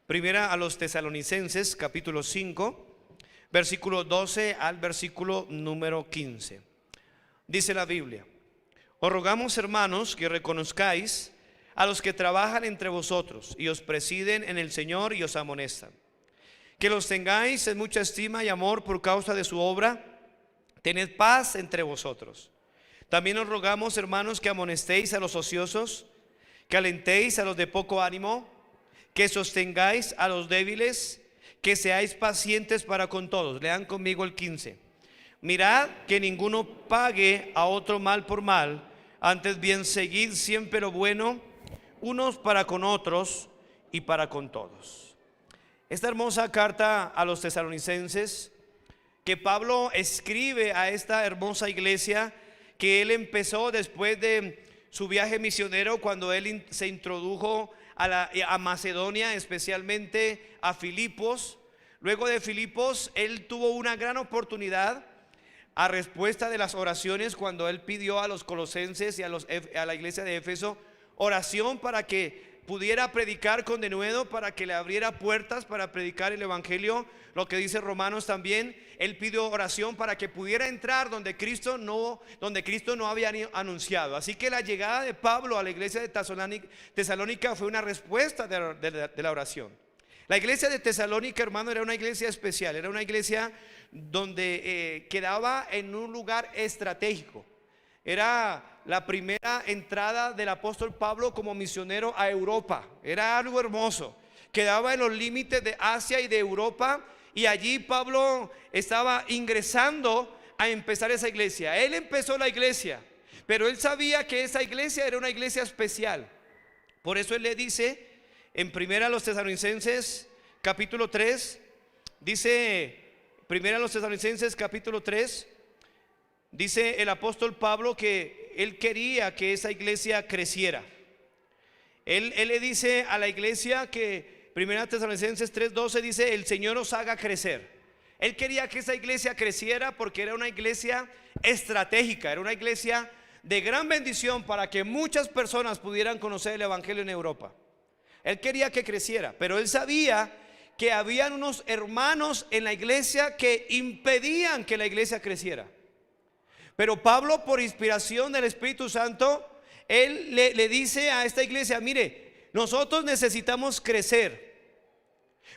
Primera a los Tesalonicenses, capítulo 5, versículo 12 al versículo número 15. Dice la Biblia: os rogamos, hermanos, que reconozcáis a los que trabajan entre vosotros y os presiden en el Señor y os amonestan, que los tengáis en mucha estima y amor por causa de su obra. Tened paz entre vosotros. También os rogamos, hermanos, que amonestéis a los ociosos, que alentéis a los de poco ánimo, que sostengáis a los débiles, que seáis pacientes para con todos. Lean conmigo el 15. Mirad que ninguno pague a otro mal por mal, antes bien seguid siempre lo bueno, unos para con otros y para con todos. Esta hermosa carta a los tesalonicenses que Pablo escribe a esta hermosa iglesia que él empezó después de su viaje misionero, cuando él se introdujo a Macedonia, especialmente a Filipos. Luego de Filipos él tuvo una gran oportunidad a respuesta de las oraciones, cuando él pidió a los colosenses y a la iglesia de Éfeso oración para que pudiera predicar con denuedo, para que le abriera puertas para predicar el evangelio. Lo que dice Romanos también, él pidió oración para que pudiera entrar donde Cristo no había anunciado. Así que la llegada de Pablo a la iglesia de Tesalónica fue una respuesta de la oración. La iglesia de Tesalónica, hermano, era una iglesia especial, era una iglesia donde quedaba en un lugar estratégico. Era la primera entrada del apóstol Pablo como misionero a Europa. Era algo hermoso. Quedaba en los límites de Asia y de Europa, y allí Pablo estaba ingresando a empezar esa iglesia. Él empezó la iglesia, pero él sabía que esa iglesia era una iglesia especial. Por eso él le dice en primera a los Tesalonicenses capítulo 3, dice primera a los Tesalonicenses capítulo 3, dice el apóstol Pablo que él quería que esa iglesia creciera. Él le dice a la iglesia que primera Tesalonicenses 3:12 dice: el Señor os haga crecer. Él quería que esa iglesia creciera porque era una iglesia estratégica, era una iglesia de gran bendición para que muchas personas pudieran conocer el evangelio en Europa. Él quería que creciera, pero él sabía que habían unos hermanos en la iglesia que impedían que la iglesia creciera. Pero Pablo, por inspiración del Espíritu Santo, él le dice a esta iglesia: mire, nosotros necesitamos crecer,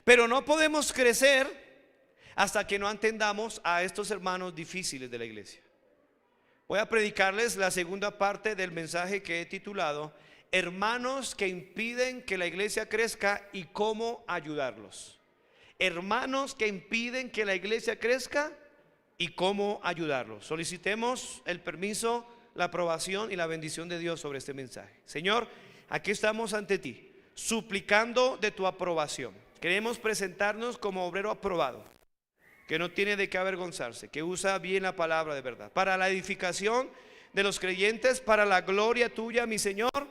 pero no podemos crecer hasta que no atendamos a estos hermanos difíciles de la iglesia. Voy a predicarles la segunda parte del mensaje que he titulado: hermanos que impiden que la iglesia crezca y cómo ayudarlos. Hermanos que impiden que la iglesia crezca y cómo ayudarlos. Solicitemos el permiso, la aprobación y la bendición de Dios sobre este mensaje. Señor, aquí estamos ante ti, suplicando de tu aprobación. Queremos presentarnos como obrero aprobado, que no tiene de qué avergonzarse, que usa bien la palabra de verdad, para la edificación de los creyentes, para la gloria tuya, mi Señor,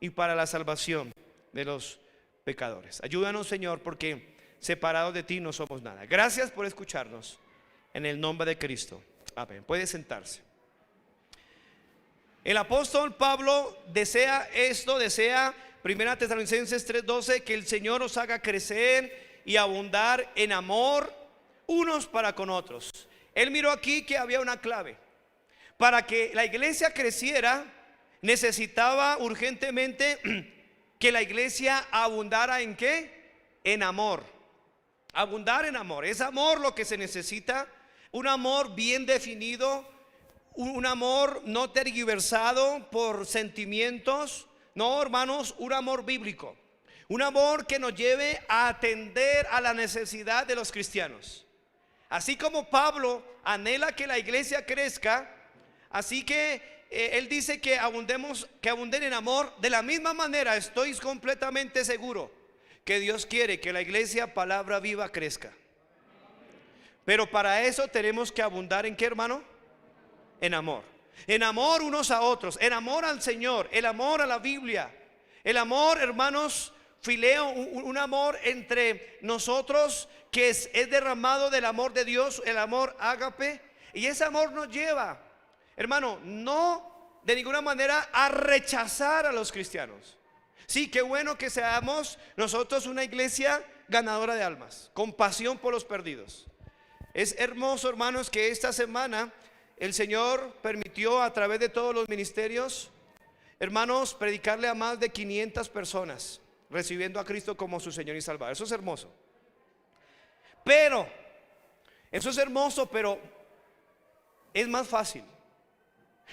y para la salvación de los pecadores. Ayúdanos, Señor, porque separados de ti no somos nada. Gracias por escucharnos. En el nombre de Cristo, amén. Puede sentarse. El apóstol Pablo desea esto, desea, primera Tesalonicenses 3:12, que el Señor os haga crecer y abundar en amor unos para con otros. Él miró aquí que había una clave. Para que la iglesia creciera, necesitaba urgentemente que la iglesia abundara ¿en qué? En amor. Abundar en amor. Es amor lo que se necesita. Un amor bien definido, un amor no tergiversado por sentimientos. No, hermanos, un amor bíblico. Un amor que nos lleve a atender a la necesidad de los cristianos. Así como Pablo anhela que la iglesia crezca, así que él dice que abunden en amor. De la misma manera estoy completamente seguro que Dios quiere que la iglesia Palabra Viva crezca. Pero para eso tenemos que abundar ¿en qué, hermano? En amor. En amor unos a otros, en amor al Señor, el amor a la Biblia, el amor, hermanos, fileo, un amor entre nosotros que es derramado del amor de Dios, el amor ágape. Y ese amor nos lleva, hermano, no de ninguna manera a rechazar a los cristianos. Sí, qué bueno que seamos nosotros una iglesia ganadora de almas, con pasión por los perdidos. Es hermoso, hermanos, que esta semana el Señor permitió a través de todos los ministerios, hermanos, predicarle a más de 500 personas, recibiendo a Cristo como su Señor y Salvador. Eso es hermoso. Pero, eso es hermoso, pero es más fácil.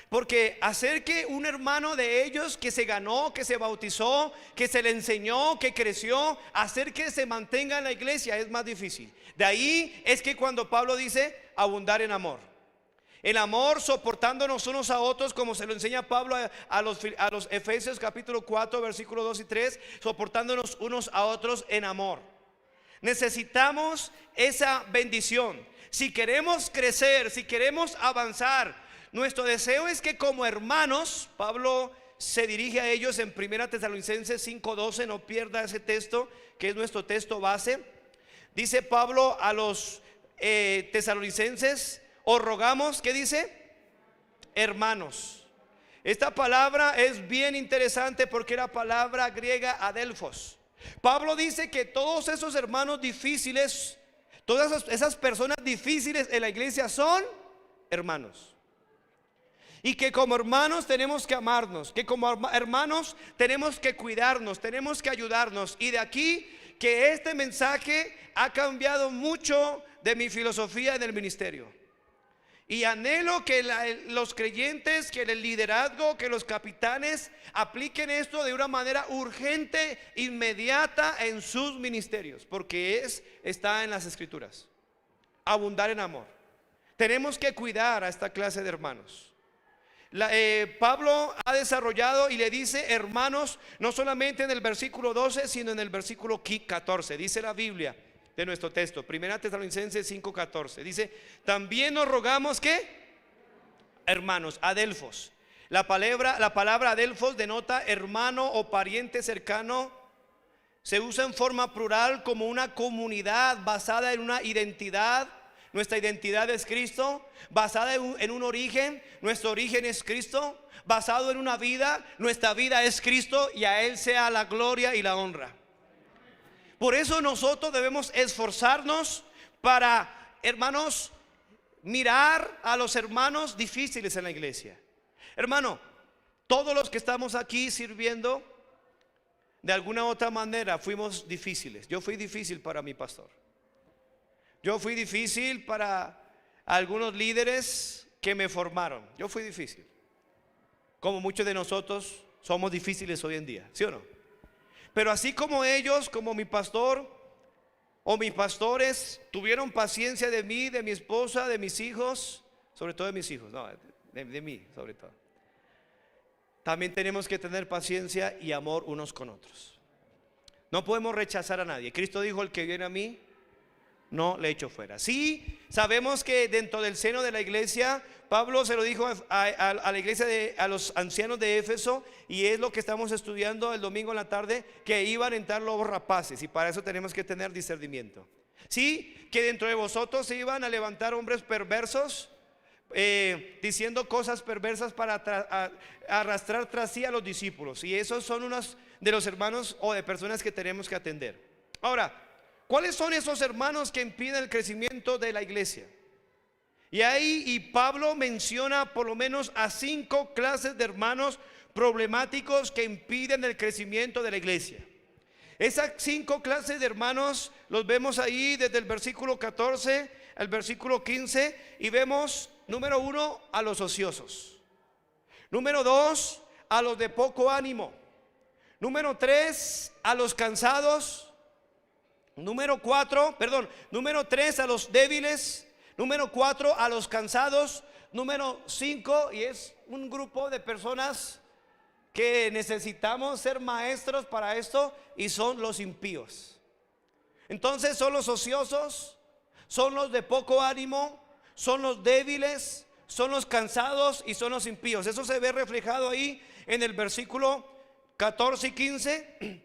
Porque hacer que un hermano de ellos que se ganó, que se bautizó, que se le enseñó, que creció, hacer que se mantenga en la iglesia es más difícil. De ahí es que cuando Pablo dice abundar en amor. El amor soportándonos unos a otros, como se lo enseña Pablo a los Efesios capítulo 4 versículos 2 y 3, soportándonos unos a otros en amor. Necesitamos esa bendición. Si queremos crecer, si queremos avanzar, nuestro deseo es que como hermanos, Pablo se dirige a ellos en 1 Tesalonicenses 5:12, no pierda ese texto que es nuestro texto base. Dice Pablo a los tesalonicenses: os rogamos, ¿qué dice? Hermanos. Esta palabra es bien interesante porque era palabra griega adelphos. Pablo dice que todos esos hermanos difíciles, todas esas personas difíciles en la iglesia son hermanos. Y que como hermanos tenemos que amarnos, que como hermanos tenemos que cuidarnos, tenemos que ayudarnos. Y de aquí que este mensaje ha cambiado mucho de mi filosofía en el ministerio. Y anhelo que los creyentes, que el liderazgo, que los capitanes apliquen esto de una manera urgente, inmediata en sus ministerios, porque está en las escrituras. Abundar en amor. Tenemos que cuidar a esta clase de hermanos. Pablo ha desarrollado y le dice hermanos, no solamente en el versículo 12, sino en el versículo 14. Dice la Biblia de nuestro texto, 1 Tesalonicenses 5:14, dice: también nos rogamos que, hermanos, adelphos. La palabra adelphos denota hermano o pariente cercano. Se usa en forma plural como una comunidad basada en una identidad. Nuestra identidad es Cristo, basada en un origen. Nuestro origen es Cristo, basado en una vida. Nuestra vida es Cristo, y a Él sea la gloria y la honra. Por eso nosotros debemos esforzarnos para, hermanos, mirar a los hermanos difíciles en la iglesia. Hermano, todos los que estamos aquí sirviendo, de alguna u otra manera fuimos difíciles. Yo fui difícil para mi pastor. Yo fui difícil para algunos líderes que me formaron. Yo fui difícil. Como muchos de nosotros somos difíciles hoy en día, ¿sí o no? Pero así como ellos, como mi pastor o mis pastores tuvieron paciencia de mí, de mi esposa, de mis hijos, sobre todo de mis hijos, no, de mí sobre todo. También tenemos que tener paciencia y amor unos con otros. No podemos rechazar a nadie. Cristo dijo: el que viene a mí, no le echo fuera. Sí, sabemos que dentro del seno de la iglesia, Pablo se lo dijo a la iglesia, a los ancianos de Éfeso, y es lo que estamos estudiando el domingo en la tarde, que iban a entrar lobos rapaces, y para eso tenemos que tener discernimiento. Sí, que dentro de vosotros se iban a levantar hombres perversos, diciendo cosas perversas para arrastrar tras sí a los discípulos, y esos son unos de los hermanos o de personas que tenemos que atender. Ahora, ¿cuáles son esos hermanos que impiden el crecimiento de la iglesia? Y Pablo menciona por lo menos a 5 clases de hermanos problemáticos que impiden el crecimiento de la iglesia. Esas 5 clases de hermanos los vemos ahí desde el versículo 14 al versículo 15, y vemos, número 1, a los ociosos. Número 2, a los de poco ánimo. Número 3, a los cansados. Número 3, a los débiles. Número 4, a los cansados. Número 5, y es un grupo de personas que necesitamos ser maestros para esto, y son los impíos. Entonces son los ociosos, son los de poco ánimo, son los débiles, son los cansados y son los impíos. Eso se ve reflejado ahí en el versículo 14 y 15.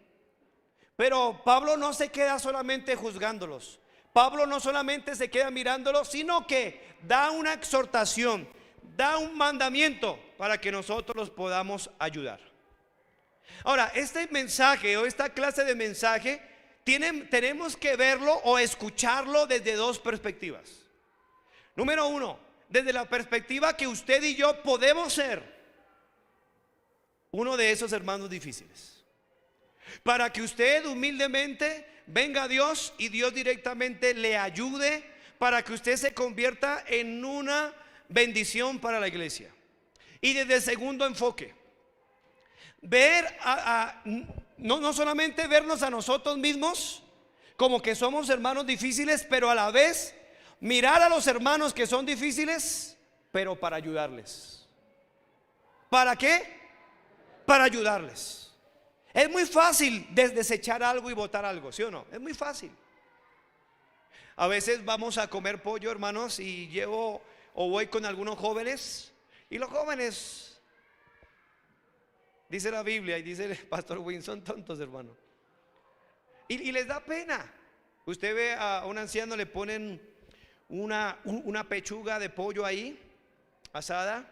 Pero Pablo no se queda solamente juzgándolos. Pablo no solamente se queda mirándolos, sino que da una exhortación, da un mandamiento para que nosotros los podamos ayudar. Ahora, este mensaje o esta clase de mensaje tenemos que verlo o escucharlo desde dos perspectivas. Número uno, desde la perspectiva que usted y yo podemos ser uno de esos hermanos difíciles, para que usted humildemente venga a Dios y Dios directamente le ayude para que usted se convierta en una bendición para la iglesia. Y desde el segundo enfoque, ver no solamente vernos a nosotros mismos como que somos hermanos difíciles, pero a la vez mirar a los hermanos que son difíciles, pero para ayudarles. ¿Para qué? Para ayudarles. Es muy fácil desechar algo y botar algo, ¿sí o no? Es muy fácil. A veces vamos a comer pollo, hermanos, y llevo o voy con algunos jóvenes, y los jóvenes, dice la Biblia y dice el pastor Win, son tontos, hermano, y les da pena. Usted ve a un anciano, le ponen una pechuga de pollo ahí asada,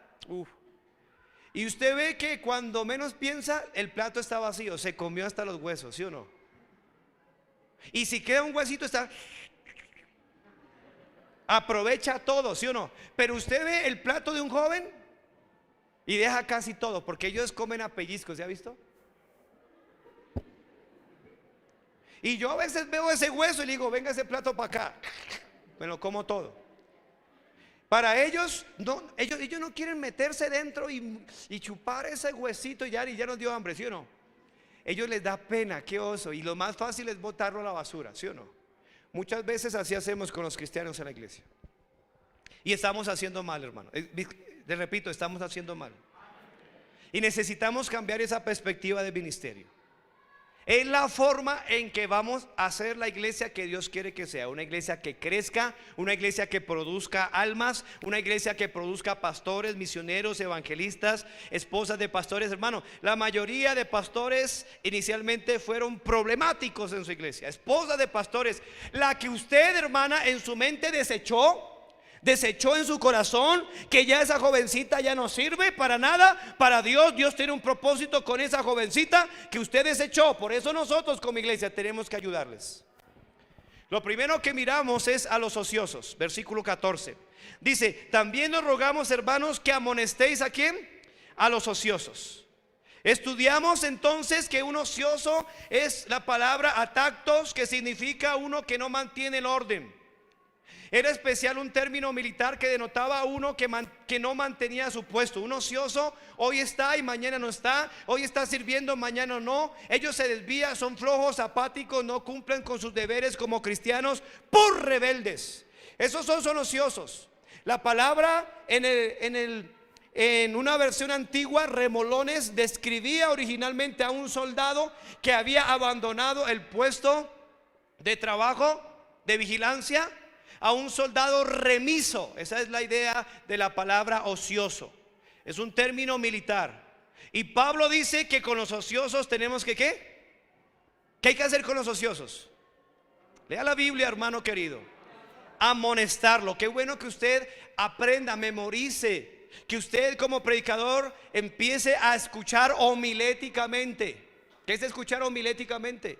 y usted ve que cuando menos piensa el plato está vacío, se comió hasta los huesos, ¿sí o no? Y si queda un huesito está, aprovecha todo, ¿sí o no? Pero usted ve el plato de un joven y deja casi todo, porque ellos comen a pellizcos, ¿se ha visto? Y yo a veces veo ese hueso y le digo, venga ese plato para acá, me lo como todo. Para ellos ellos no quieren meterse dentro y chupar ese huesito y ya nos dio hambre, ¿sí o no? Ellos les da pena, qué oso, y lo más fácil es botarlo a la basura, ¿sí o no? Muchas veces así hacemos con los cristianos en la iglesia. Y estamos haciendo mal, hermano. Les repito, estamos haciendo mal. Y necesitamos cambiar esa perspectiva de ministerio. Es la forma en que vamos a hacer la iglesia que Dios quiere que sea. Una iglesia que crezca, una iglesia que produzca almas, una iglesia que produzca pastores, misioneros, evangelistas, esposas de pastores. Hermano, la mayoría de pastores inicialmente fueron problemáticos en su iglesia. Esposas de pastores, la que usted, hermana, en su mente desechó en su corazón, que ya esa jovencita ya no sirve para nada. Para Dios, Dios tiene un propósito con esa jovencita que usted desechó. Por eso nosotros como iglesia tenemos que ayudarles. Lo primero que miramos es a los ociosos. Versículo 14 dice: también nos rogamos, hermanos, que amonestéis ¿a quién? A los ociosos. Estudiamos entonces que un ocioso es la palabra atactos, que significa uno que no mantiene el orden. Era especial un término militar que denotaba a uno que no mantenía su puesto. Un ocioso hoy está y mañana no está. Hoy está sirviendo, mañana no. Ellos se desvían, son flojos, apáticos, no cumplen con sus deberes como cristianos, por rebeldes. Esos son ociosos. La palabra en una versión antigua, remolones, describía originalmente a un soldado que había abandonado el puesto de trabajo, de vigilancia, a un soldado remiso. Esa es la idea de la palabra ocioso. Es un término militar. Y Pablo dice que con los ociosos tenemos que ¿qué? ¿Qué hay que hacer con los ociosos? Lea la Biblia, hermano querido. Amonestarlo. Qué bueno que usted aprenda, memorice, que usted como predicador empiece a escuchar homiléticamente. ¿Qué es escuchar homiléticamente?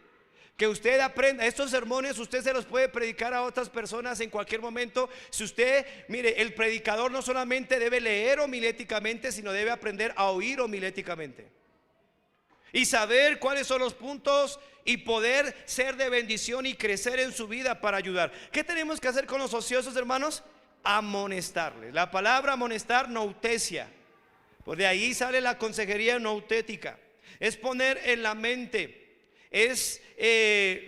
Que usted aprenda. Estos sermones usted se los puede predicar a otras personas en cualquier momento. Si usted, mire, el predicador no solamente debe leer homiléticamente, sino debe aprender a oír homiléticamente y saber cuáles son los puntos y poder ser de bendición y crecer en su vida para ayudar. ¿Qué tenemos que hacer con los ociosos, hermanos? Amonestarles. La palabra amonestar, noutesia, pues de ahí sale la consejería noutética. Es poner en la mente. Es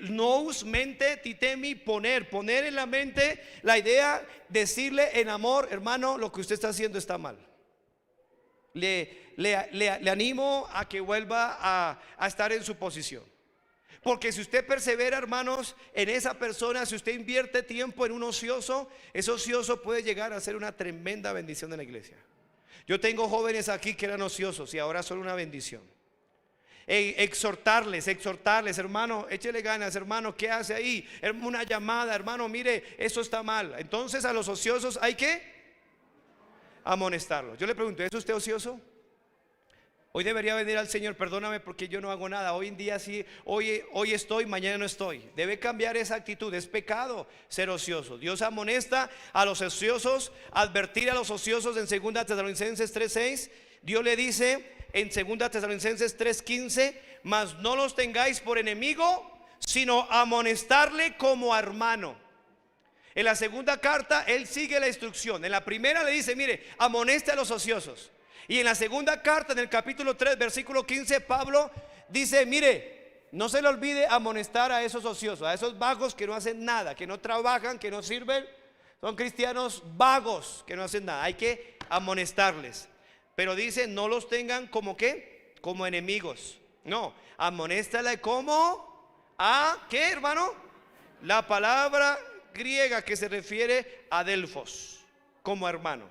nous, mente, titemi, poner en la mente la idea, decirle en amor: hermano, lo que usted está haciendo está mal. Le animo a que vuelva a estar en su posición. Porque si usted persevera, hermanos, en esa persona, si usted invierte tiempo en un ocioso, ese ocioso puede llegar a ser una tremenda bendición en la iglesia. Yo tengo jóvenes aquí que eran ociosos y ahora son una bendición. Exhortarles, hermano, échele ganas, hermano, ¿qué hace ahí? Una llamada, hermano, mire, eso está mal. Entonces a los ociosos hay que amonestarlos. Yo le pregunto, ¿es usted ocioso? Hoy debería venir al Señor, perdóname porque yo no hago nada. Hoy en día sí, hoy estoy, mañana no estoy. Debe cambiar esa actitud. Es pecado ser ocioso. Dios amonesta a los ociosos, advertir a los ociosos en 2 Tesalonicenses 3:6. Dios le dice en 2 Tesalonicenses 3:15: mas no los tengáis por enemigo, sino amonestarle como a hermano. En la segunda carta él sigue la instrucción. En la primera le dice: mire, amoneste a los ociosos. Y en la segunda carta, en el capítulo 3, versículo 15, Pablo dice: mire, no se le olvide amonestar a esos ociosos, a esos vagos que no hacen nada, que no trabajan, que no sirven. Son cristianos vagos que no hacen nada. Hay que amonestarles. Pero dice: no los tengan como ¿qué? Como enemigos. No, amonéstale como a ¿qué, hermano? La palabra griega que se refiere a Delfos, como hermano.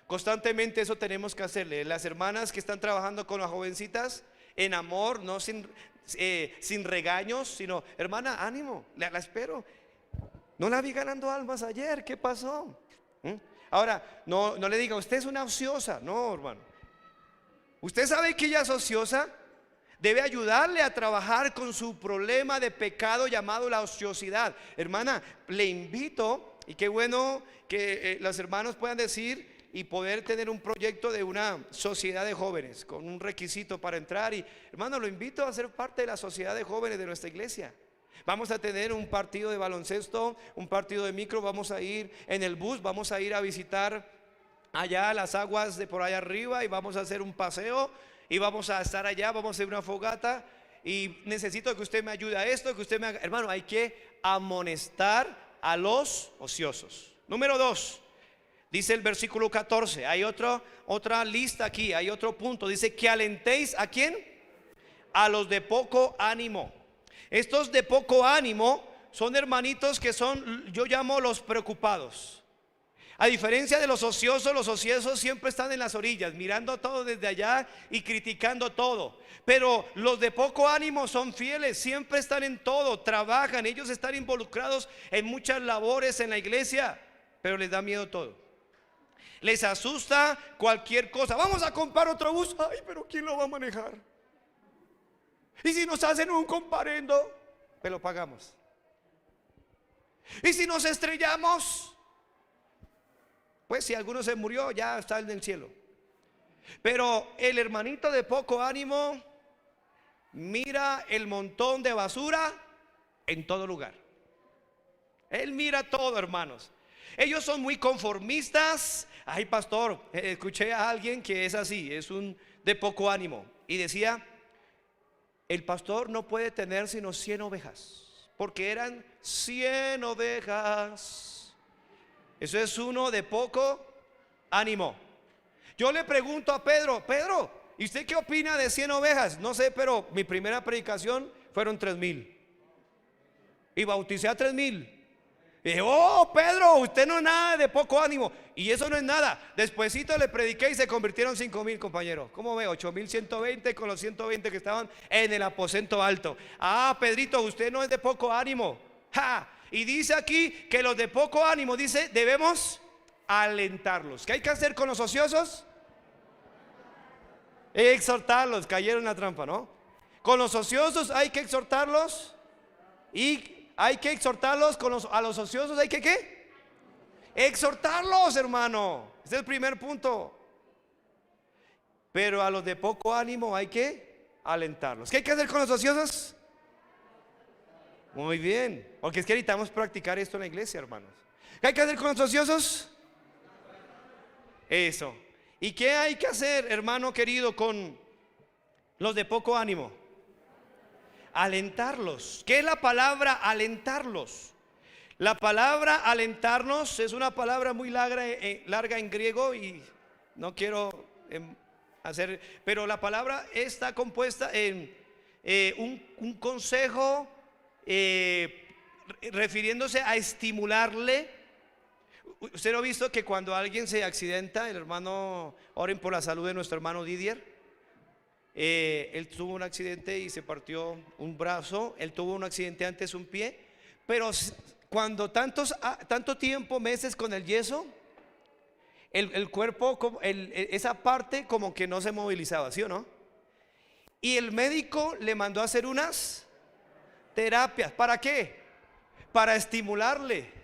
Constantemente eso tenemos que hacerle. Las hermanas que están trabajando con las jovencitas, en amor, no sin regaños, sino: hermana, ánimo, la espero. No la vi ganando almas ayer, ¿qué pasó? Ahora, no le diga: usted es una ociosa. No, hermano. Usted sabe que ella es ociosa. Debe ayudarle a trabajar con su problema de pecado llamado la ociosidad. Hermana, le invito, y qué bueno que los hermanos puedan decir y poder tener un proyecto de una sociedad de jóvenes con un requisito para entrar. Y hermano, lo invito a ser parte de la sociedad de jóvenes de nuestra iglesia. Vamos a tener un partido de baloncesto, un partido de micro. Vamos a ir en el bus, vamos a ir a visitar allá las aguas de por allá arriba, y vamos a hacer un paseo, y vamos a estar allá, vamos a hacer una fogata. Y necesito que usted me ayude a esto, que usted me haga. Hermano, hay que amonestar a los ociosos. Número 2, dice el versículo 14. Hay otra lista aquí, hay otro punto. Dice: que alentéis ¿a quién? A los de poco ánimo. Estos de poco ánimo son hermanitos que son, yo llamo, los preocupados. A diferencia de los ociosos siempre están en las orillas, mirando todo desde allá y criticando todo. Pero los de poco ánimo son fieles, siempre están en todo, trabajan, ellos están involucrados en muchas labores en la iglesia, pero les da miedo todo. Les asusta cualquier cosa. Vamos a comprar otro bus. Ay, pero ¿quién lo va a manejar? Y si nos hacen un comparendo, pues lo pagamos. Y si nos estrellamos, pues si alguno se murió, ya está en el cielo. Pero el hermanito de poco ánimo mira el montón de basura en todo lugar. Él mira todo, hermanos. Ellos son muy conformistas. Ay, pastor, escuché a alguien que es así, es un de poco ánimo, y decía: el pastor no puede tener sino 100 ovejas, porque eran 100 ovejas. Eso es uno de poco ánimo. Yo le pregunto a Pedro: Pedro, ¿y usted qué opina de 100 ovejas? No sé, pero mi primera predicación fueron 3,000 y bauticé a 3,000. Y dije: oh, Pedro, usted no es nada de poco ánimo. Y eso no es nada. Despuésito le prediqué y se convirtieron 5,000, compañero. ¿Cómo ve? 8,120 con los 120 que estaban en el aposento alto. Ah, Pedrito, usted no es de poco ánimo. ¡Ja! Y dice aquí que los de poco ánimo, dice, debemos alentarlos. ¿Qué hay que hacer con los ociosos? Exhortarlos. Cayeron en la trampa, ¿no? Con los ociosos hay que exhortarlos. Y hay que exhortarlos. A los ociosos hay que ¿qué? Exhortarlos, hermano. Ese es el primer punto. Pero a los de poco ánimo hay que alentarlos. ¿Qué hay que hacer con los ociosos? Muy bien, porque es que necesitamos practicar esto en la iglesia, hermanos. ¿Qué hay que hacer con los ociosos? Eso. ¿Y qué hay que hacer, hermano querido, con los de poco ánimo? Alentarlos. ¿Qué es la palabra alentarlos? La palabra alentarnos es una palabra muy larga en griego, y no quiero hacer, pero la palabra está compuesta en un consejo, refiriéndose a estimularle. Usted no ha visto que cuando alguien se accidenta, el hermano, oren por la salud de nuestro hermano Didier. Él tuvo un accidente y se partió un brazo. Él tuvo un accidente antes, un pie. Pero cuando tanto tiempo, meses con el yeso, el cuerpo, esa parte como que no se movilizaba, ¿sí o no? Y el médico le mandó a hacer unas terapias. ¿Para qué? Para estimularle.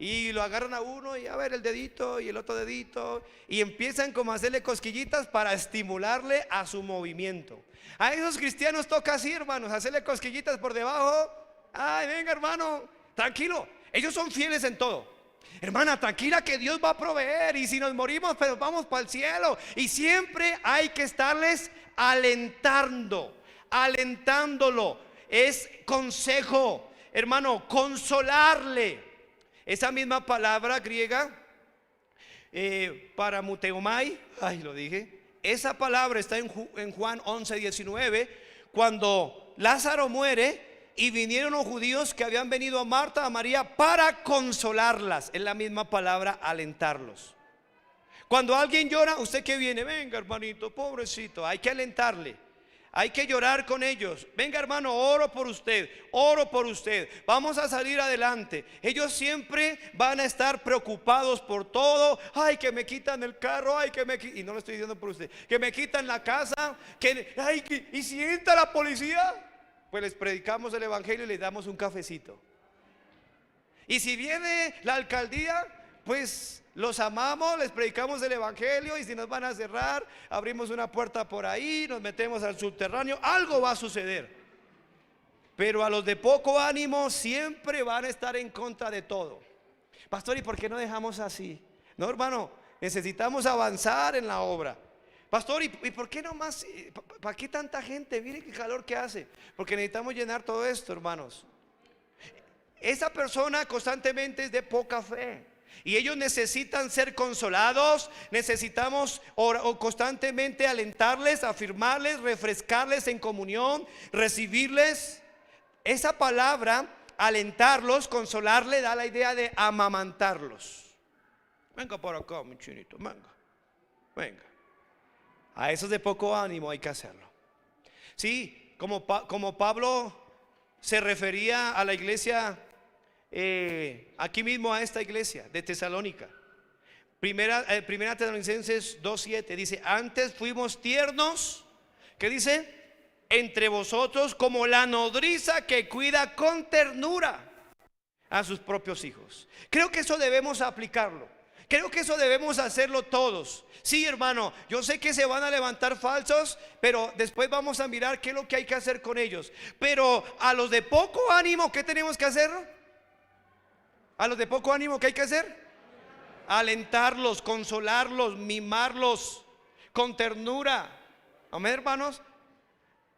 Y lo agarran a uno y a ver el dedito y el otro dedito, y empiezan como a hacerle cosquillitas para estimularle a su movimiento. A esos cristianos toca así, hermanos, hacerle cosquillitas por debajo. Ay, venga, hermano, tranquilo. Ellos son fieles en todo. Hermana, tranquila que Dios va a proveer, y si nos morimos, pero vamos para el cielo. Y siempre hay que estarles alentándolo. Es consejo, hermano, consolarle. Esa misma palabra griega para muteomai, ay, lo dije. Esa palabra está en Juan 11:19, cuando Lázaro muere y vinieron los judíos que habían venido a Marta, a María, para consolarlas. Es la misma palabra, alentarlos. Cuando alguien llora, ¿usted qué viene? Venga, hermanito, pobrecito, hay que alentarle. Hay que llorar con ellos. Venga, hermano, oro por usted, vamos a salir adelante. Ellos siempre van a estar preocupados por todo. Ay, que me quitan el carro, ay, y no lo estoy diciendo por usted, que me quitan la casa, y si entra la policía, pues les predicamos el evangelio y les damos un cafecito. Y si viene la alcaldía, pues los amamos, les predicamos el evangelio, y si nos van a cerrar, abrimos una puerta por ahí, nos metemos al subterráneo, algo va a suceder. Pero a los de poco ánimo siempre van a estar en contra de todo. Pastor, ¿y por qué no dejamos así? No, hermano, necesitamos avanzar en la obra. Pastor, ¿y por qué no más? ¿Para qué tanta gente? Mire qué calor que hace. Porque necesitamos llenar todo esto, hermanos. Esa persona constantemente es de poca fe, y ellos necesitan ser consolados. Necesitamos constantemente alentarles, afirmarles, refrescarles en comunión, recibirles. Esa palabra, alentarlos, consolarle, da la idea de amamantarlos. Venga por acá, mi chinito, venga. A esos de poco ánimo hay que hacerlo. Sí, como Pablo se refería a la iglesia, aquí mismo a esta iglesia de Tesalónica. Primera Tesalonicenses 2:7 dice: antes fuimos tiernos, ¿qué dice? Entre vosotros, como la nodriza que cuida con ternura a sus propios hijos. Creo que eso debemos aplicarlo. Creo que eso debemos hacerlo todos. Sí, hermano, yo sé que se van a levantar falsos, pero después vamos a mirar qué es lo que hay que hacer con ellos. Pero a los de poco ánimo, ¿qué tenemos que hacer? A los de poco ánimo, ¿qué hay que hacer? Alentarlos, consolarlos, mimarlos con ternura. Amén, hermanos.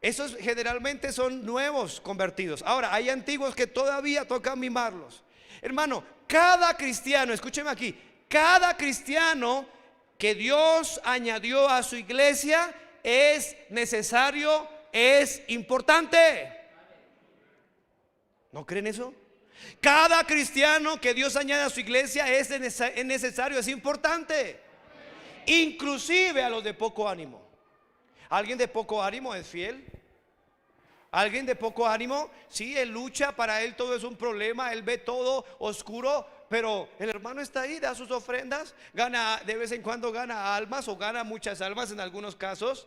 Esos generalmente son nuevos convertidos. Ahora, hay antiguos que todavía toca mimarlos. Hermano, cada cristiano, escúcheme aquí, cada cristiano que Dios añadió a su iglesia es necesario, es importante. ¿No creen eso? Cada cristiano que Dios añade a su iglesia es necesario, es importante. Inclusive a los de poco ánimo. ¿Alguien de poco ánimo es fiel? ¿Alguien de poco ánimo? Sí, él lucha, para él todo es un problema, él ve todo oscuro, pero el hermano está ahí, da sus ofrendas, gana, de vez en cuando gana almas, o gana muchas almas en algunos casos,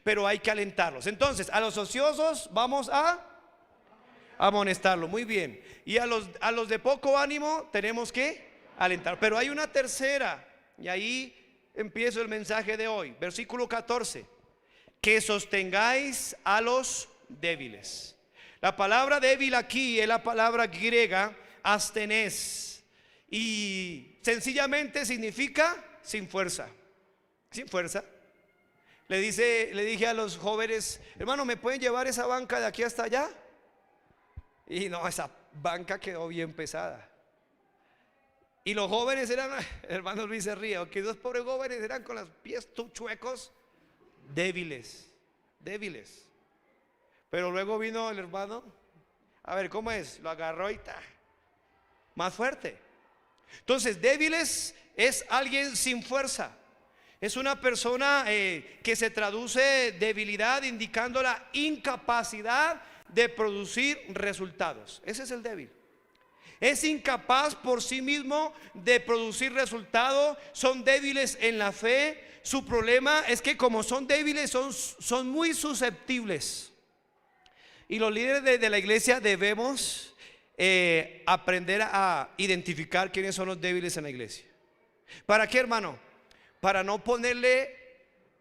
pero hay que alentarlos. Entonces, a los ociosos vamos a amonestarlo, muy bien. Y a los de poco ánimo tenemos que alentar. Pero hay una tercera, y ahí empiezo el mensaje de hoy. Versículo 14: que sostengáis a los débiles. La palabra débil aquí es la palabra griega astenés, y sencillamente significa sin fuerza. Sin fuerza. Le dije a los jóvenes: hermano, ¿me pueden llevar esa banca de aquí hasta allá? Y no, esa banca quedó bien pesada. Y los jóvenes eran, hermano Luis se ríe, que dos pobres jóvenes eran con los pies chuecos, débiles. Pero luego vino el hermano, a ver cómo es, lo agarró y más fuerte. Entonces, débiles es alguien sin fuerza. Es una persona que se traduce debilidad, indicando la incapacidad de producir resultados. Ese es el débil. es incapaz por sí mismo de producir resultado, son débiles en la fe. Su problema es que como son débiles, son muy susceptibles. Y los líderes de la iglesia debemos aprender a identificar quiénes son los débiles en la iglesia. ¿Para qué, hermano? Para no ponerle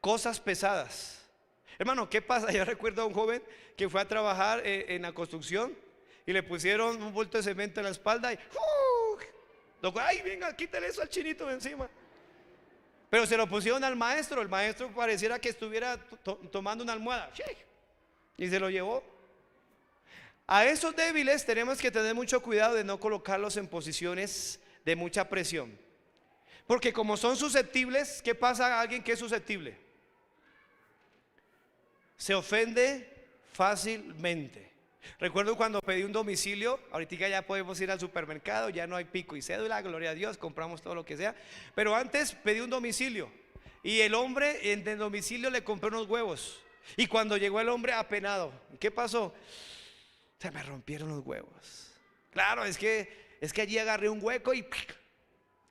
cosas pesadas. Hermano, ¿qué pasa? Yo recuerdo a un joven que fue a trabajar en la construcción y le pusieron un bulto de cemento en la espalda y ay, venga, quítale eso al chinito de encima. Pero se lo pusieron al maestro. El maestro pareciera que estuviera tomando una almohada y se lo llevó. A esos débiles tenemos que tener mucho cuidado de no colocarlos en posiciones de mucha presión, porque como son susceptibles, ¿qué pasa a alguien que es susceptible? Se ofende fácilmente. Recuerdo cuando pedí un domicilio, ahorita ya podemos ir al supermercado, ya no hay pico y cédula, gloria a Dios, compramos todo lo que sea. Pero antes pedí un domicilio y el hombre en el domicilio le compré unos huevos. Y cuando llegó el hombre apenado, ¿qué pasó? Se me rompieron los huevos. Claro, es que allí agarré un hueco y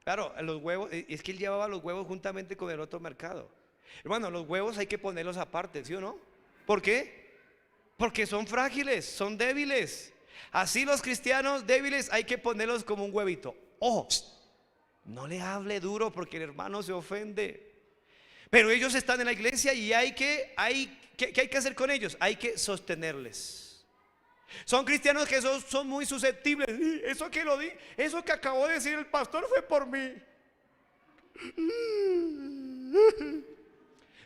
claro, los huevos, es que él llevaba los huevos juntamente con el otro mercado. Hermano, los huevos hay que ponerlos aparte, ¿sí o no? ¿Por qué? Porque son frágiles, son débiles. Así los cristianos débiles hay que ponerlos como un huevito. Ojo, no le hable duro porque el hermano se ofende. Pero ellos están en la iglesia y ¿qué hay que hacer con ellos? Hay que sostenerles. Son cristianos que son muy susceptibles. Eso que acabó de decir el pastor fue por mí.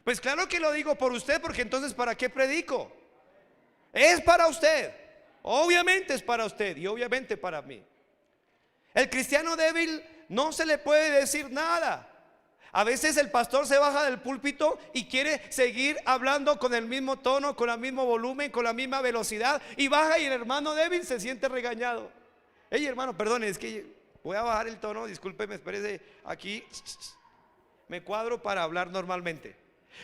Pues claro que lo digo por usted, porque entonces ¿para qué predico? Es para usted, obviamente es para usted y obviamente para mí. El cristiano débil no se le puede decir nada. A veces el pastor se baja del púlpito y quiere seguir hablando con el mismo tono, con el mismo volumen, con la misma velocidad, y baja y el hermano débil se siente regañado. Hey, hermano, perdone, es que voy a bajar el tono, discúlpeme, espérese aquí, me cuadro para hablar normalmente.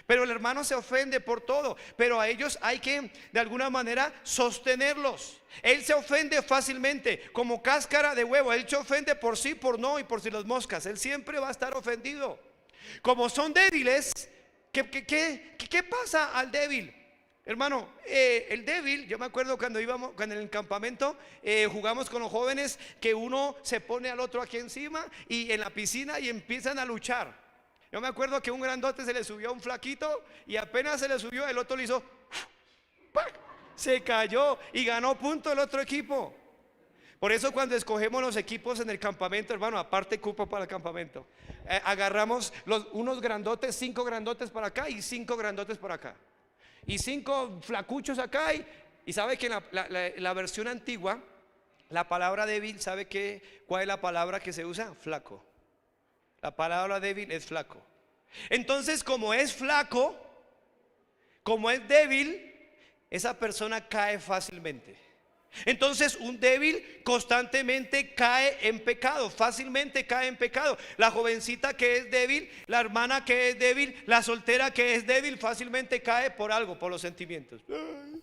Pero el hermano se ofende por todo, pero a ellos hay que de alguna manera sostenerlos. Él se ofende fácilmente, como cáscara de huevo. Él se ofende por sí, por no y por si las moscas. Él siempre va a estar ofendido. Como son débiles, ¿qué pasa al débil? Hermano, el débil, yo me acuerdo cuando íbamos en el campamento, jugamos con los jóvenes, que uno se pone al otro aquí encima y en la piscina y empiezan a luchar. Yo me acuerdo que un grandote se le subió a un flaquito y apenas se le subió, el otro le hizo ¡pac! Se cayó y ganó punto el otro equipo. Por eso cuando escogemos los equipos en el campamento, hermano, aparte cupo para el campamento, agarramos unos grandotes, 5 grandotes para acá y 5 grandotes para acá, y 5 flacuchos acá. Y sabe que en la versión antigua, la palabra débil, ¿sabe cuál es la palabra que se usa? Flaco. La palabra débil es flaco. Entonces, como es flaco, como es débil, esa persona cae fácilmente. Entonces, un débil constantemente cae en pecado, fácilmente cae en pecado. La jovencita que es débil, la hermana que es débil, la soltera que es débil, fácilmente cae por algo, por los sentimientos. Ay,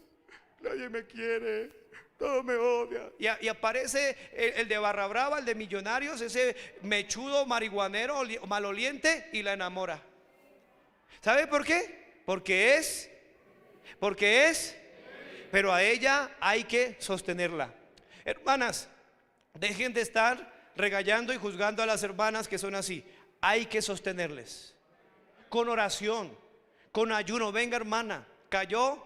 nadie me quiere, todo me odia. Y aparece el de Barra Brava, el de Millonarios, ese mechudo marihuanero maloliente, y la enamora. ¿Sabe por qué? Porque es, pero a ella hay que sostenerla. Hermanas, dejen de estar regañando y juzgando a las hermanas que son así. Hay que sostenerles con oración, con ayuno. Venga, hermana, cayó,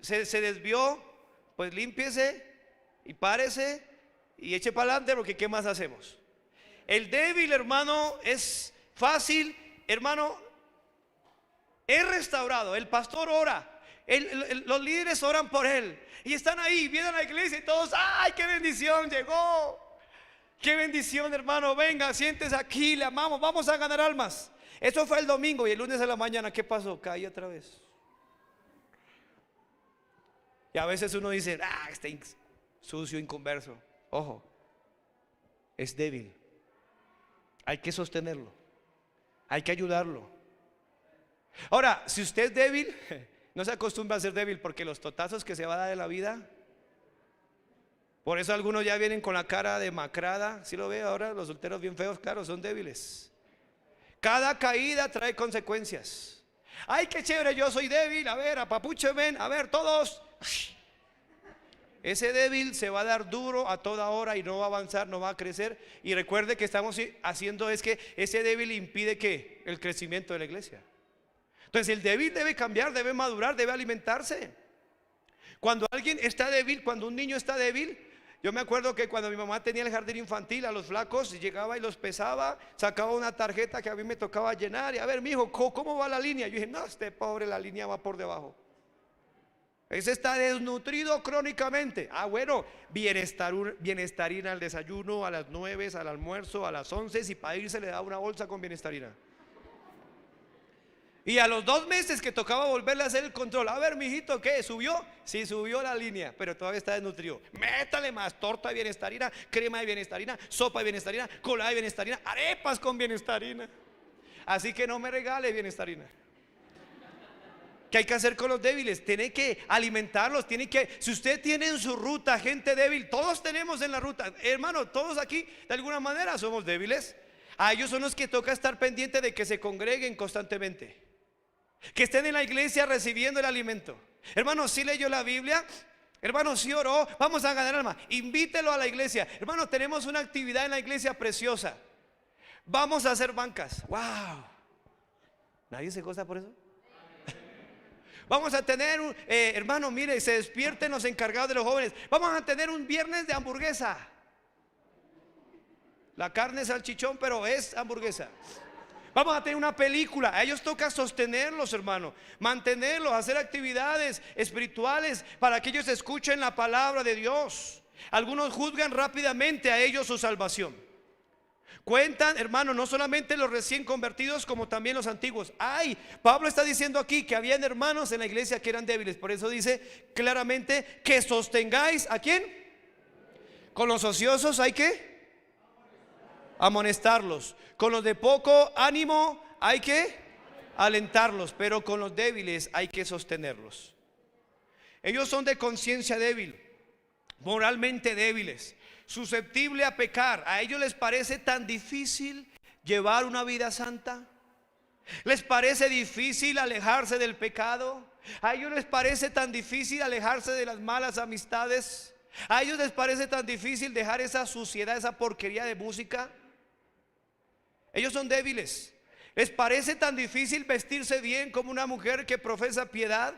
se desvió, pues límpiese y párese y eche para adelante, porque ¿qué más hacemos? El débil, hermano, es fácil, hermano, es restaurado. El pastor ora, los líderes oran por él y están ahí, vienen a la iglesia y todos, ¡ay, qué bendición! Llegó, qué bendición, hermano, venga, siéntese aquí, le amamos, vamos a ganar almas. Eso fue el domingo, y el lunes a la mañana, ¿qué pasó? Caí otra vez. Y a veces uno dice, este sucio, inconverso. Ojo, es débil. Hay que sostenerlo, hay que ayudarlo. Ahora, si usted es débil, no se acostumbra a ser débil, porque los totazos que se va a dar en la vida, Por eso algunos ya vienen con la cara demacrada. ¿Sí lo ve ahora? Los solteros bien feos, claro, son débiles. Cada caída trae consecuencias. Ay, qué chévere, yo soy débil. A ver, apapúcheme, a ver, todos. Ese débil se va a dar duro a toda hora y no va a avanzar, no va a crecer. Y recuerde que estamos haciendo es que ese débil impide que el crecimiento de la iglesia. Entonces el débil debe cambiar, debe madurar, debe alimentarse. Cuando alguien está débil, cuando un niño está débil, yo me acuerdo que cuando mi mamá tenía el jardín infantil, a los flacos llegaba y los pesaba, sacaba una tarjeta que a mí me tocaba llenar y a ver, mijo, ¿cómo va la línea? Yo dije, no, este pobre, la línea va por debajo. Ese está desnutrido crónicamente. Ah, bueno, bienestarina al desayuno, a las 9, al almuerzo, a las 11, y para irse le da una bolsa con bienestarina. Y a los 2 meses que tocaba volverle a hacer el control, a ver, mijito, ¿qué? ¿Subió? Sí, subió la línea, pero todavía está desnutrido. Métale más torta de bienestarina, crema de bienestarina, sopa de bienestarina, cola de bienestarina, arepas con bienestarina. Así que no me regale bienestarina. ¿Qué hay que hacer con los débiles? Tiene que alimentarlos, si usted tiene en su ruta gente débil, todos tenemos en la ruta, hermano, todos aquí de alguna manera somos débiles. A ellos son los que toca estar pendiente de que se congreguen constantemente, que estén en la iglesia recibiendo el alimento. Hermano, si leyó la Biblia, hermano, si oró, vamos a ganar alma, invítelo a la iglesia. Hermano, tenemos una actividad en la iglesia preciosa, vamos a hacer bancas. Wow, ¿nadie se goza por eso? Vamos a tener hermano, mire, se despierten los encargados de los jóvenes. Vamos a tener un viernes de hamburguesa. La carne es salchichón, pero es hamburguesa. Vamos a tener una película. A ellos toca sostenerlos, hermano, mantenerlos, hacer actividades espirituales para que ellos escuchen la palabra de Dios. Algunos juzgan rápidamente a ellos su salvación. Cuentan, hermano, no solamente los recién convertidos como también los antiguos. Ay, Pablo está diciendo aquí que habían hermanos en la iglesia que eran débiles. Por eso dice claramente que sostengáis ¿a quién? Con los ociosos hay que amonestarlos. Con los de poco ánimo hay que alentarlos. Pero con los débiles hay que sostenerlos. Ellos son de conciencia débil, moralmente débiles, susceptible a pecar. A ellos les parece tan difícil llevar una vida santa. Les parece difícil alejarse del pecado. A ellos les parece tan difícil alejarse de las malas amistades. A ellos les parece tan difícil dejar esa suciedad, esa porquería de música. Ellos son débiles. Les parece tan difícil vestirse bien como una mujer que profesa piedad.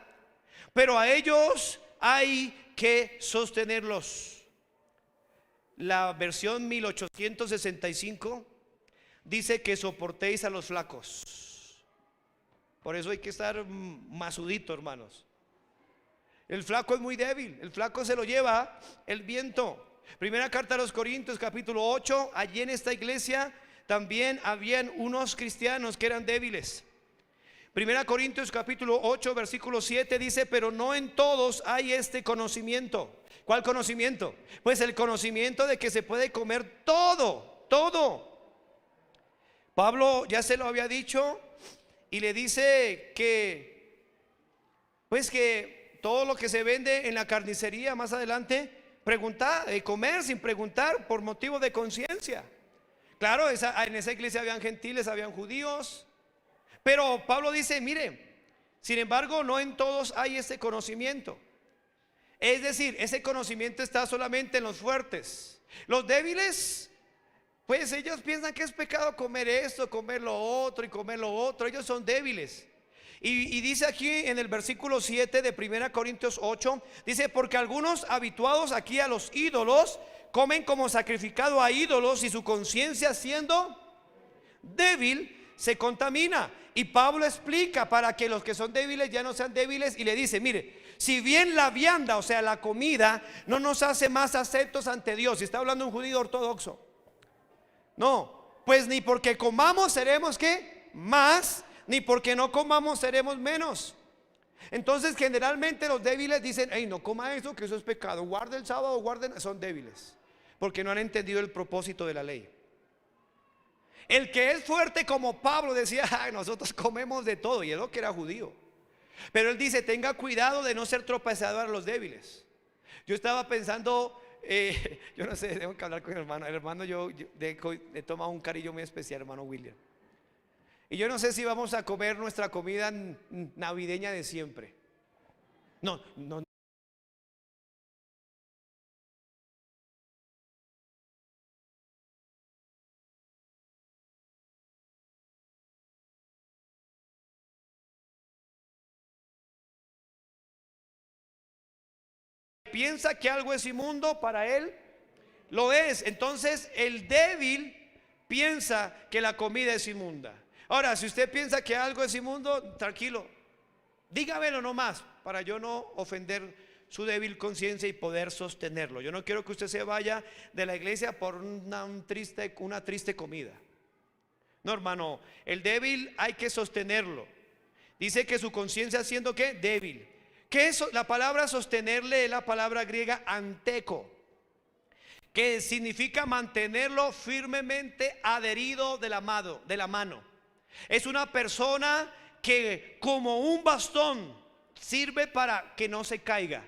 Pero a ellos hay que sostenerlos. La versión 1865 dice que soportéis a los flacos. Por eso hay que estar masudito, hermanos. El flaco es muy débil, el flaco se lo lleva el viento. Primera carta a los Corintios, capítulo 8. Allí en esta iglesia también habían unos cristianos que eran débiles. Primera Corintios capítulo 8 versículo 7 dice: pero no en todos hay este conocimiento. ¿Cuál conocimiento? Pues el conocimiento de que se puede comer todo, todo. Pablo ya se lo había dicho y le dice que pues que todo lo que se vende en la carnicería más adelante, preguntar, comer sin preguntar por motivo de conciencia. Claro, en esa iglesia habían gentiles, habían judíos. Pero Pablo dice, mire, sin embargo, no en todos hay ese conocimiento. Es decir, ese conocimiento está solamente en los fuertes. Los débiles, pues ellos piensan que es pecado comer esto, comer lo otro y comer lo otro. Ellos son débiles. Y dice aquí en el versículo 7 de 1 Corintios 8, dice: porque algunos habituados aquí a los ídolos comen como sacrificado a ídolos, y su conciencia, siendo débil, se contamina. Y Pablo explica para que los que son débiles ya no sean débiles, y le dice: mire, si bien la vianda, o sea la comida, no nos hace más aceptos ante Dios. Y está hablando un judío ortodoxo. No, pues ni porque comamos seremos ¿qué? Más, ni porque no comamos seremos menos. Entonces generalmente los débiles dicen: hey, no coma eso, que eso es pecado, guarde el sábado, guarden. Son débiles porque no han entendido el propósito de la ley. El que es fuerte como Pablo decía: ay, nosotros comemos de todo, y es lo que era judío. Pero él dice: tenga cuidado de no ser tropezador a los débiles. Yo estaba pensando yo no sé, tengo que hablar con el hermano. El hermano yo le toma un cariño muy especial, hermano William. Y yo no sé si vamos a comer nuestra comida navideña de siempre. No, no. Piensa que algo es inmundo, para él lo es. Entonces el débil piensa que la comida es inmunda. Ahora, si usted piensa que algo es inmundo, tranquilo, dígamelo nomás, para yo no ofender su débil conciencia y poder sostenerlo. Yo no quiero que usted se vaya de la iglesia por una triste comida. No, hermano, el débil hay que sostenerlo. Dice que su conciencia, siendo ¿qué? Débil. ¿Qué es la palabra sostenerle? Es la palabra griega anteco, que significa mantenerlo firmemente adherido de la mano. Es una persona que como un bastón sirve para que no se caiga.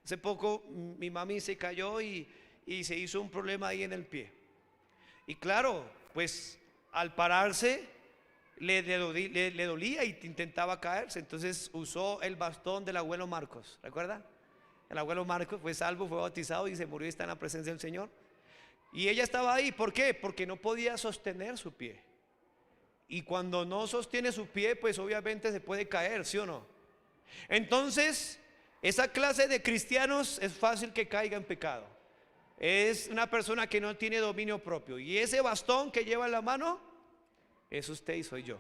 Hace poco mi mami se cayó y se hizo un problema ahí en el pie. Y claro, pues al pararse le dolía y intentaba caerse. Entonces usó el bastón del abuelo Marcos. ¿Recuerda? El abuelo Marcos fue salvo, fue bautizado y se murió y está en la presencia del Señor. Y ella estaba ahí. ¿Por qué? Porque no podía sostener su pie. Y cuando no sostiene su pie, pues obviamente se puede caer, ¿sí o no? Entonces, esa clase de cristianos es fácil que caiga en pecado. Es una persona que no tiene dominio propio. Y ese bastón que lleva en la mano es usted y soy yo.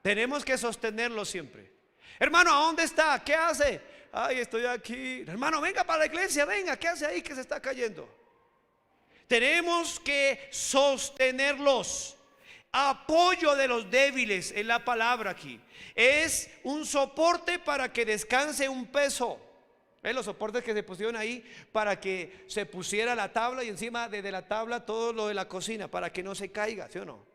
Tenemos que sostenerlo siempre. Hermano, ¿a dónde está? ¿Qué hace? Ay, estoy aquí. Hermano, venga para la iglesia, venga. ¿Qué hace ahí que se está cayendo? Tenemos que sostenerlos. Apoyo de los débiles es la palabra aquí. Es un soporte para que descanse un peso. ¿Ven los soportes que se pusieron ahí para que se pusiera la tabla y encima de la tabla todo lo de la cocina para que no se caiga, ¿sí o no?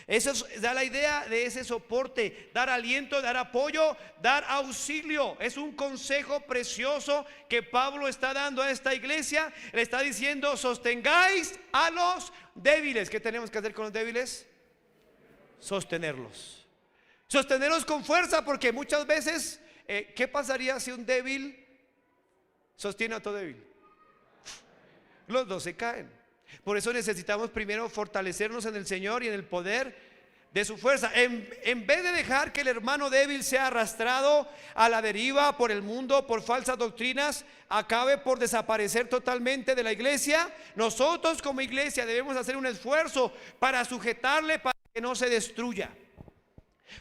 Eso da la idea de ese soporte, dar aliento, dar apoyo, dar auxilio. Es un consejo precioso que Pablo está dando a esta iglesia. Le está diciendo: sostengáis a los débiles. ¿Qué tenemos que hacer con los débiles? Sostenerlos. Sostenerlos con fuerza, porque muchas veces ¿qué pasaría si un débil sostiene a otro débil? Los dos se caen. Por eso necesitamos primero fortalecernos en el Señor y en el poder de su fuerza. En vez de dejar que el hermano débil sea arrastrado a la deriva por el mundo, por falsas doctrinas, acabe por desaparecer totalmente de la iglesia, nosotros como iglesia debemos hacer un esfuerzo para sujetarle, para que no se destruya.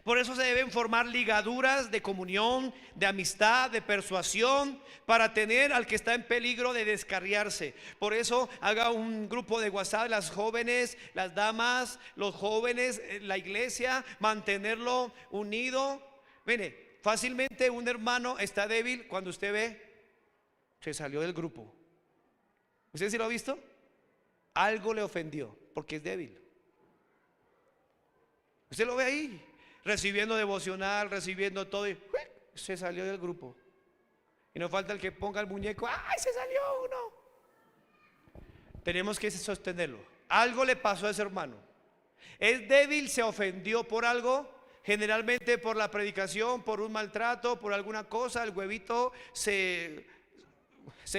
Por eso se deben formar ligaduras de comunión, de amistad, de persuasión, para tener al que está en peligro de descarriarse. Por eso haga un grupo de WhatsApp, las jóvenes, las damas, los jóvenes, la iglesia, mantenerlo unido. Mire, fácilmente un hermano está débil cuando usted ve, se salió del grupo. ¿Usted sí lo ha visto? Algo le ofendió porque es débil. Usted lo ve ahí, recibiendo devocional, recibiendo todo, y se salió del grupo. Y no falta el que ponga el muñeco: ¡ay, se salió uno! Tenemos que sostenerlo. Algo le pasó a ese hermano. Es débil, se ofendió por algo, generalmente por la predicación, por un maltrato, por alguna cosa. El huevito se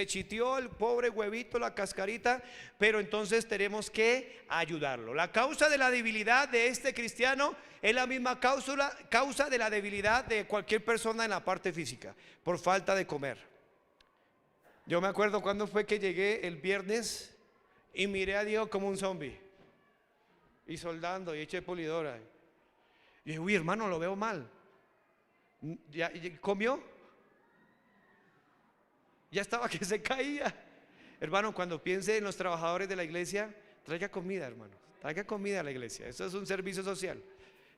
chitió, el pobre huevito, la cascarita. Pero entonces tenemos que ayudarlo. La causa de la debilidad de este cristiano es la misma causa de la debilidad de cualquier persona en la parte física: por falta de comer. Yo me acuerdo cuando fue que llegué el viernes y miré a Dios como un zombie, y soldando, y eché polidora. Y dije: uy, hermano, lo veo mal. ¿Ya comió? Ya estaba que se caía. Hermano, cuando piense en los trabajadores de la iglesia, traiga comida, hermano. Traiga comida a la iglesia. Eso es un servicio social.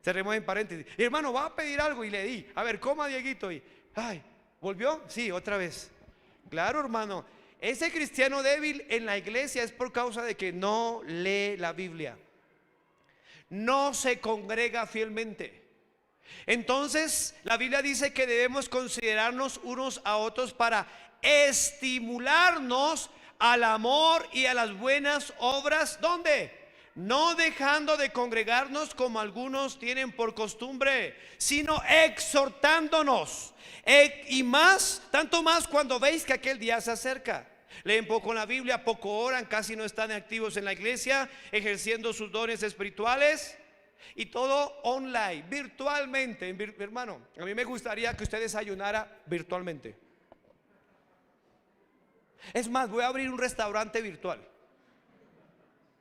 Cerremos en paréntesis. Y hermano, va a pedir algo, y le di: a ver, coma, Dieguito. Y, ay, ¿volvió? Sí, otra vez. Claro, hermano, ese cristiano débil en la iglesia es por causa de que no lee la Biblia, no se congrega fielmente. Entonces la Biblia dice que debemos considerarnos unos a otros para estimularnos al amor y a las buenas obras. ¿Dónde? No dejando de congregarnos como algunos tienen por costumbre, sino exhortándonos. Y más, tanto más cuando veis que aquel día se acerca. Leen poco en la Biblia, poco oran, casi no están activos en la iglesia, ejerciendo sus dones espirituales. Y todo online, virtualmente. Hermano, a mí me gustaría que usted desayunara virtualmente. Es más, voy a abrir un restaurante virtual.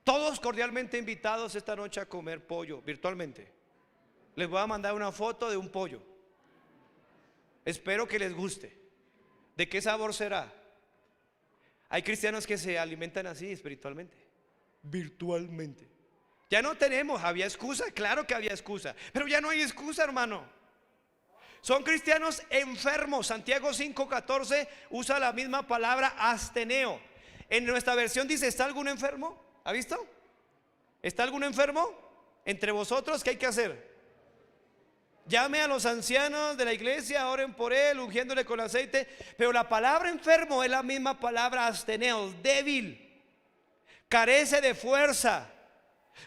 Todos cordialmente invitados esta noche a comer pollo virtualmente. Les voy a mandar una foto de un pollo. Espero que les guste. ¿De qué sabor será? Hay cristianos que se alimentan así espiritualmente, virtualmente. Ya no tenemos, había excusa, claro que había excusa, pero ya no hay excusa, hermano. Son cristianos enfermos. Santiago 5:14 usa la misma palabra asteneo. En nuestra versión dice: ¿está algún enfermo? ¿Ha visto? ¿Está algún enfermo entre vosotros? ¿Qué hay que hacer? Llame a los ancianos de la iglesia, oren por él, ungiéndole con aceite. Pero la palabra enfermo es la misma palabra asteneo, débil, carece de fuerza.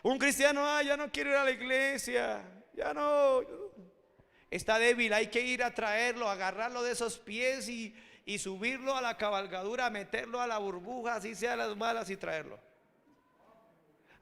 Un cristiano, ya no quiere ir a la iglesia, ya no, está débil. Hay que ir a traerlo, agarrarlo de esos pies y subirlo a la cabalgadura, meterlo a la burbuja, así sea las malas, y traerlo.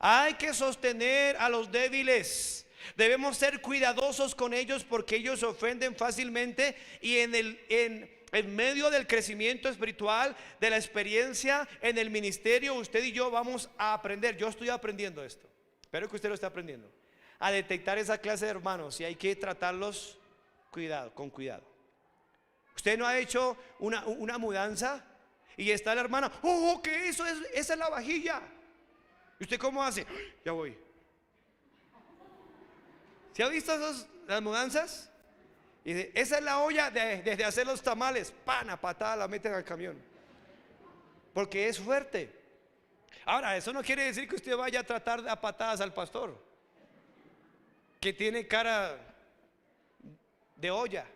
Hay que sostener a los débiles. Debemos ser cuidadosos con ellos porque ellos se ofenden fácilmente. Y en medio del crecimiento espiritual, de la experiencia en el ministerio, usted y yo vamos a aprender. Yo estoy aprendiendo esto, espero que usted lo esté aprendiendo, a detectar esa clase de hermanos, y hay que tratarlos con cuidado. Usted no ha hecho una mudanza y está la hermana: oh, que esa es la vajilla. ¿Y usted cómo hace? Ya voy. ¿Se ha visto las mudanzas? Y dice: esa es la olla de hacer los tamales. Pan, a patada la meten al camión, porque es fuerte. Ahora, eso no quiere decir que usted vaya a tratar a patadas al pastor, que tiene cara de olla.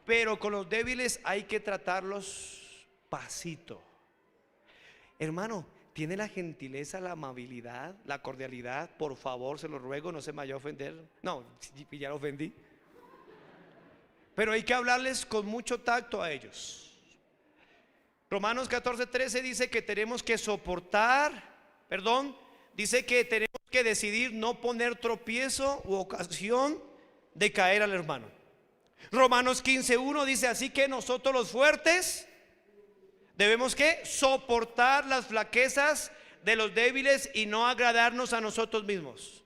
Pero con los débiles hay que tratarlos pasito. Hermano, ¿tiene la gentileza, la amabilidad, la cordialidad? Por favor, se lo ruego, no se me vaya a ofender. No, ya lo ofendí. Pero hay que hablarles con mucho tacto a ellos. Romanos 14:13 dice que tenemos que dice que tenemos que decidir no poner tropiezo u ocasión de caer al hermano. Romanos 15:1 dice: así que nosotros los fuertes debemos que soportar las flaquezas de los débiles y no agradarnos a nosotros mismos.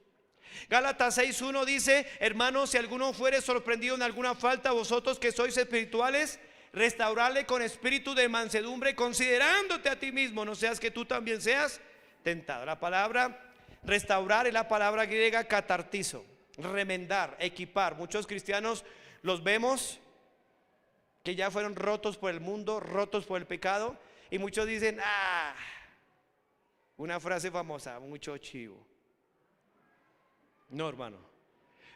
Gálatas 6:1 dice: hermanos, si alguno fuere sorprendido en alguna falta, vosotros que sois espirituales, restaurarle con espíritu de mansedumbre, considerándote a ti mismo, no seas que tú también seas tentado. La palabra restaurar es la palabra griega catartizo, remendar, equipar. Muchos cristianos los vemos que ya fueron rotos por el mundo, rotos por el pecado, y muchos dicen: una frase famosa, mucho chivo. No, hermano,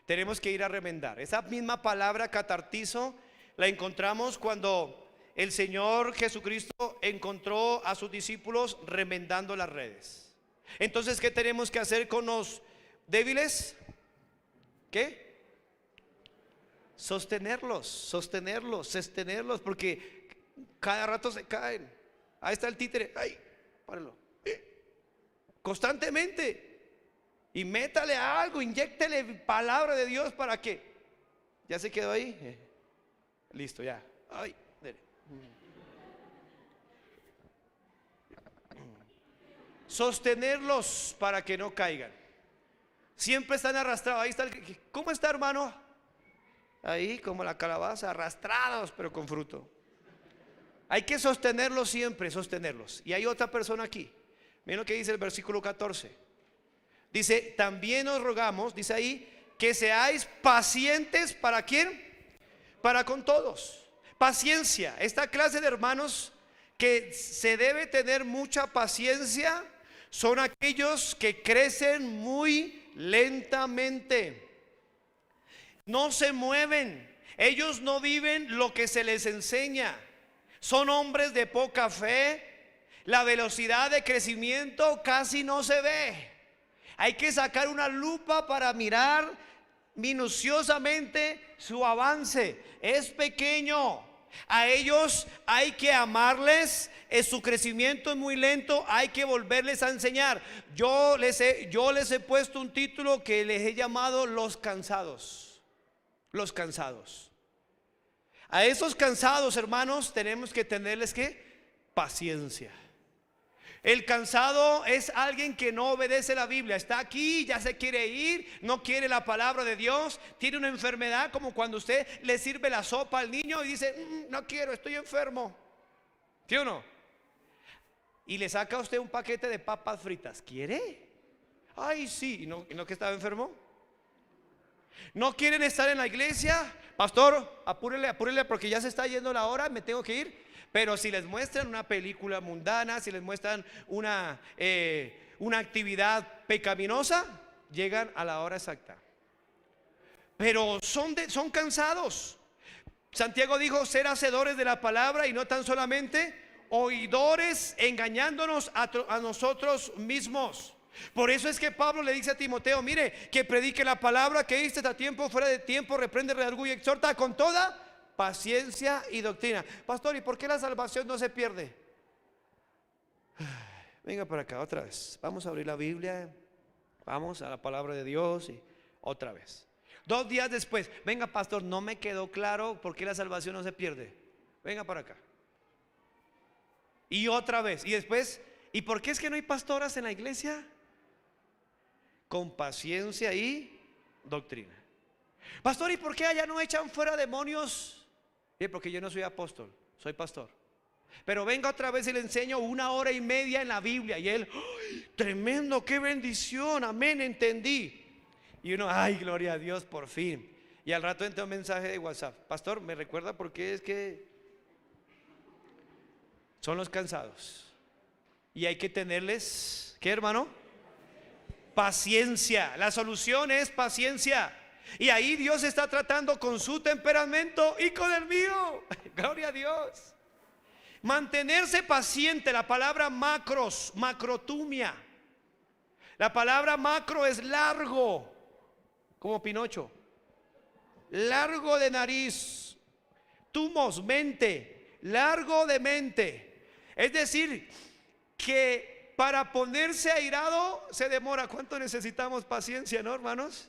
tenemos que ir a remendar. Esa misma palabra catartizo la encontramos cuando el Señor Jesucristo encontró a sus discípulos remendando las redes. Entonces, ¿qué tenemos que hacer con los débiles? ¿Qué? Sostenerlos, porque cada rato se caen. Ahí está el títere, ay, páralo. Constantemente. Y métale algo, inyéctele palabra de Dios para que. ¿Ya se quedó ahí? Listo, ya. Ay, dele. Sostenerlos para que no caigan. Siempre están arrastrados. Ahí está ¿cómo está, hermano? Ahí como la calabaza, arrastrados pero con fruto. Hay que sostenerlos siempre, sostenerlos. Y hay otra persona aquí. Miren lo que dice el versículo 14. Dice: también os rogamos, dice ahí, que seáis pacientes. ¿Para quién? Para con todos. Paciencia. Esta clase de hermanos que se debe tener mucha paciencia son aquellos que crecen muy lentamente. No se mueven. Ellos no viven lo que se les enseña. Son hombres de poca fe. La velocidad de crecimiento casi no se ve. Hay que sacar una lupa para mirar minuciosamente su avance. Es pequeño. A ellos hay que amarles. Su crecimiento es muy lento. Hay que volverles a enseñar. Yo les he puesto un título que les he llamado los cansados. Los cansados. A esos cansados, hermanos, tenemos que tenerles ¿qué? Paciencia. El cansado es alguien que no obedece la Biblia. Está aquí, ya se quiere ir, no quiere la palabra de Dios, tiene una enfermedad, como cuando usted le sirve la sopa al niño y dice, no quiero, estoy enfermo. ¿Sí o no? Y le saca a usted un paquete de papas fritas. ¿Quiere? Ay, sí. ¿Y no que estaba enfermo? ¿No quieren estar en la iglesia? Pastor, apúrele porque ya se está yendo la hora, me tengo que ir. Pero si les muestran una película mundana, si les muestran una actividad pecaminosa, llegan a la hora exacta. Pero son cansados. Santiago dijo ser hacedores de la palabra y no tan solamente oidores, engañándonos a nosotros mismos. Por eso es que Pablo le dice a Timoteo, mire, que predique la palabra, que diste a tiempo, fuera de tiempo, reprende, redarguye y exhorta con toda paciencia y doctrina. Pastor, ¿y por qué la salvación no se pierde? Venga para acá otra vez. Vamos a abrir la Biblia. Vamos a la palabra de Dios y otra vez. 2 días después, venga pastor, no me quedó claro por qué la salvación no se pierde. Venga para acá. Y otra vez. Y después, ¿y por qué es que no hay pastoras en la iglesia? Con paciencia y doctrina. Pastor, ¿y por qué allá no echan fuera demonios? Porque yo no soy apóstol, soy pastor. Pero venga otra vez y le enseño 1 hora y media en la Biblia. Y él, ¡ay, tremendo, qué bendición! Amén, entendí. Y uno, ay, gloria a Dios, por fin. Y al rato entra un mensaje de WhatsApp. Pastor, ¿me recuerda por qué es que son los cansados? Y hay que tenerles, ¿qué, hermano? Paciencia. La solución es paciencia. Y ahí Dios está tratando con su temperamento y con el mío. Gloria a Dios. Mantenerse paciente. La palabra macros, macrotumia. La palabra macro es largo, como Pinocho. Largo de nariz. Tumos, mente. Largo de mente. Es decir, que para ponerse airado se demora. ¿Cuánto necesitamos paciencia, no, hermanos?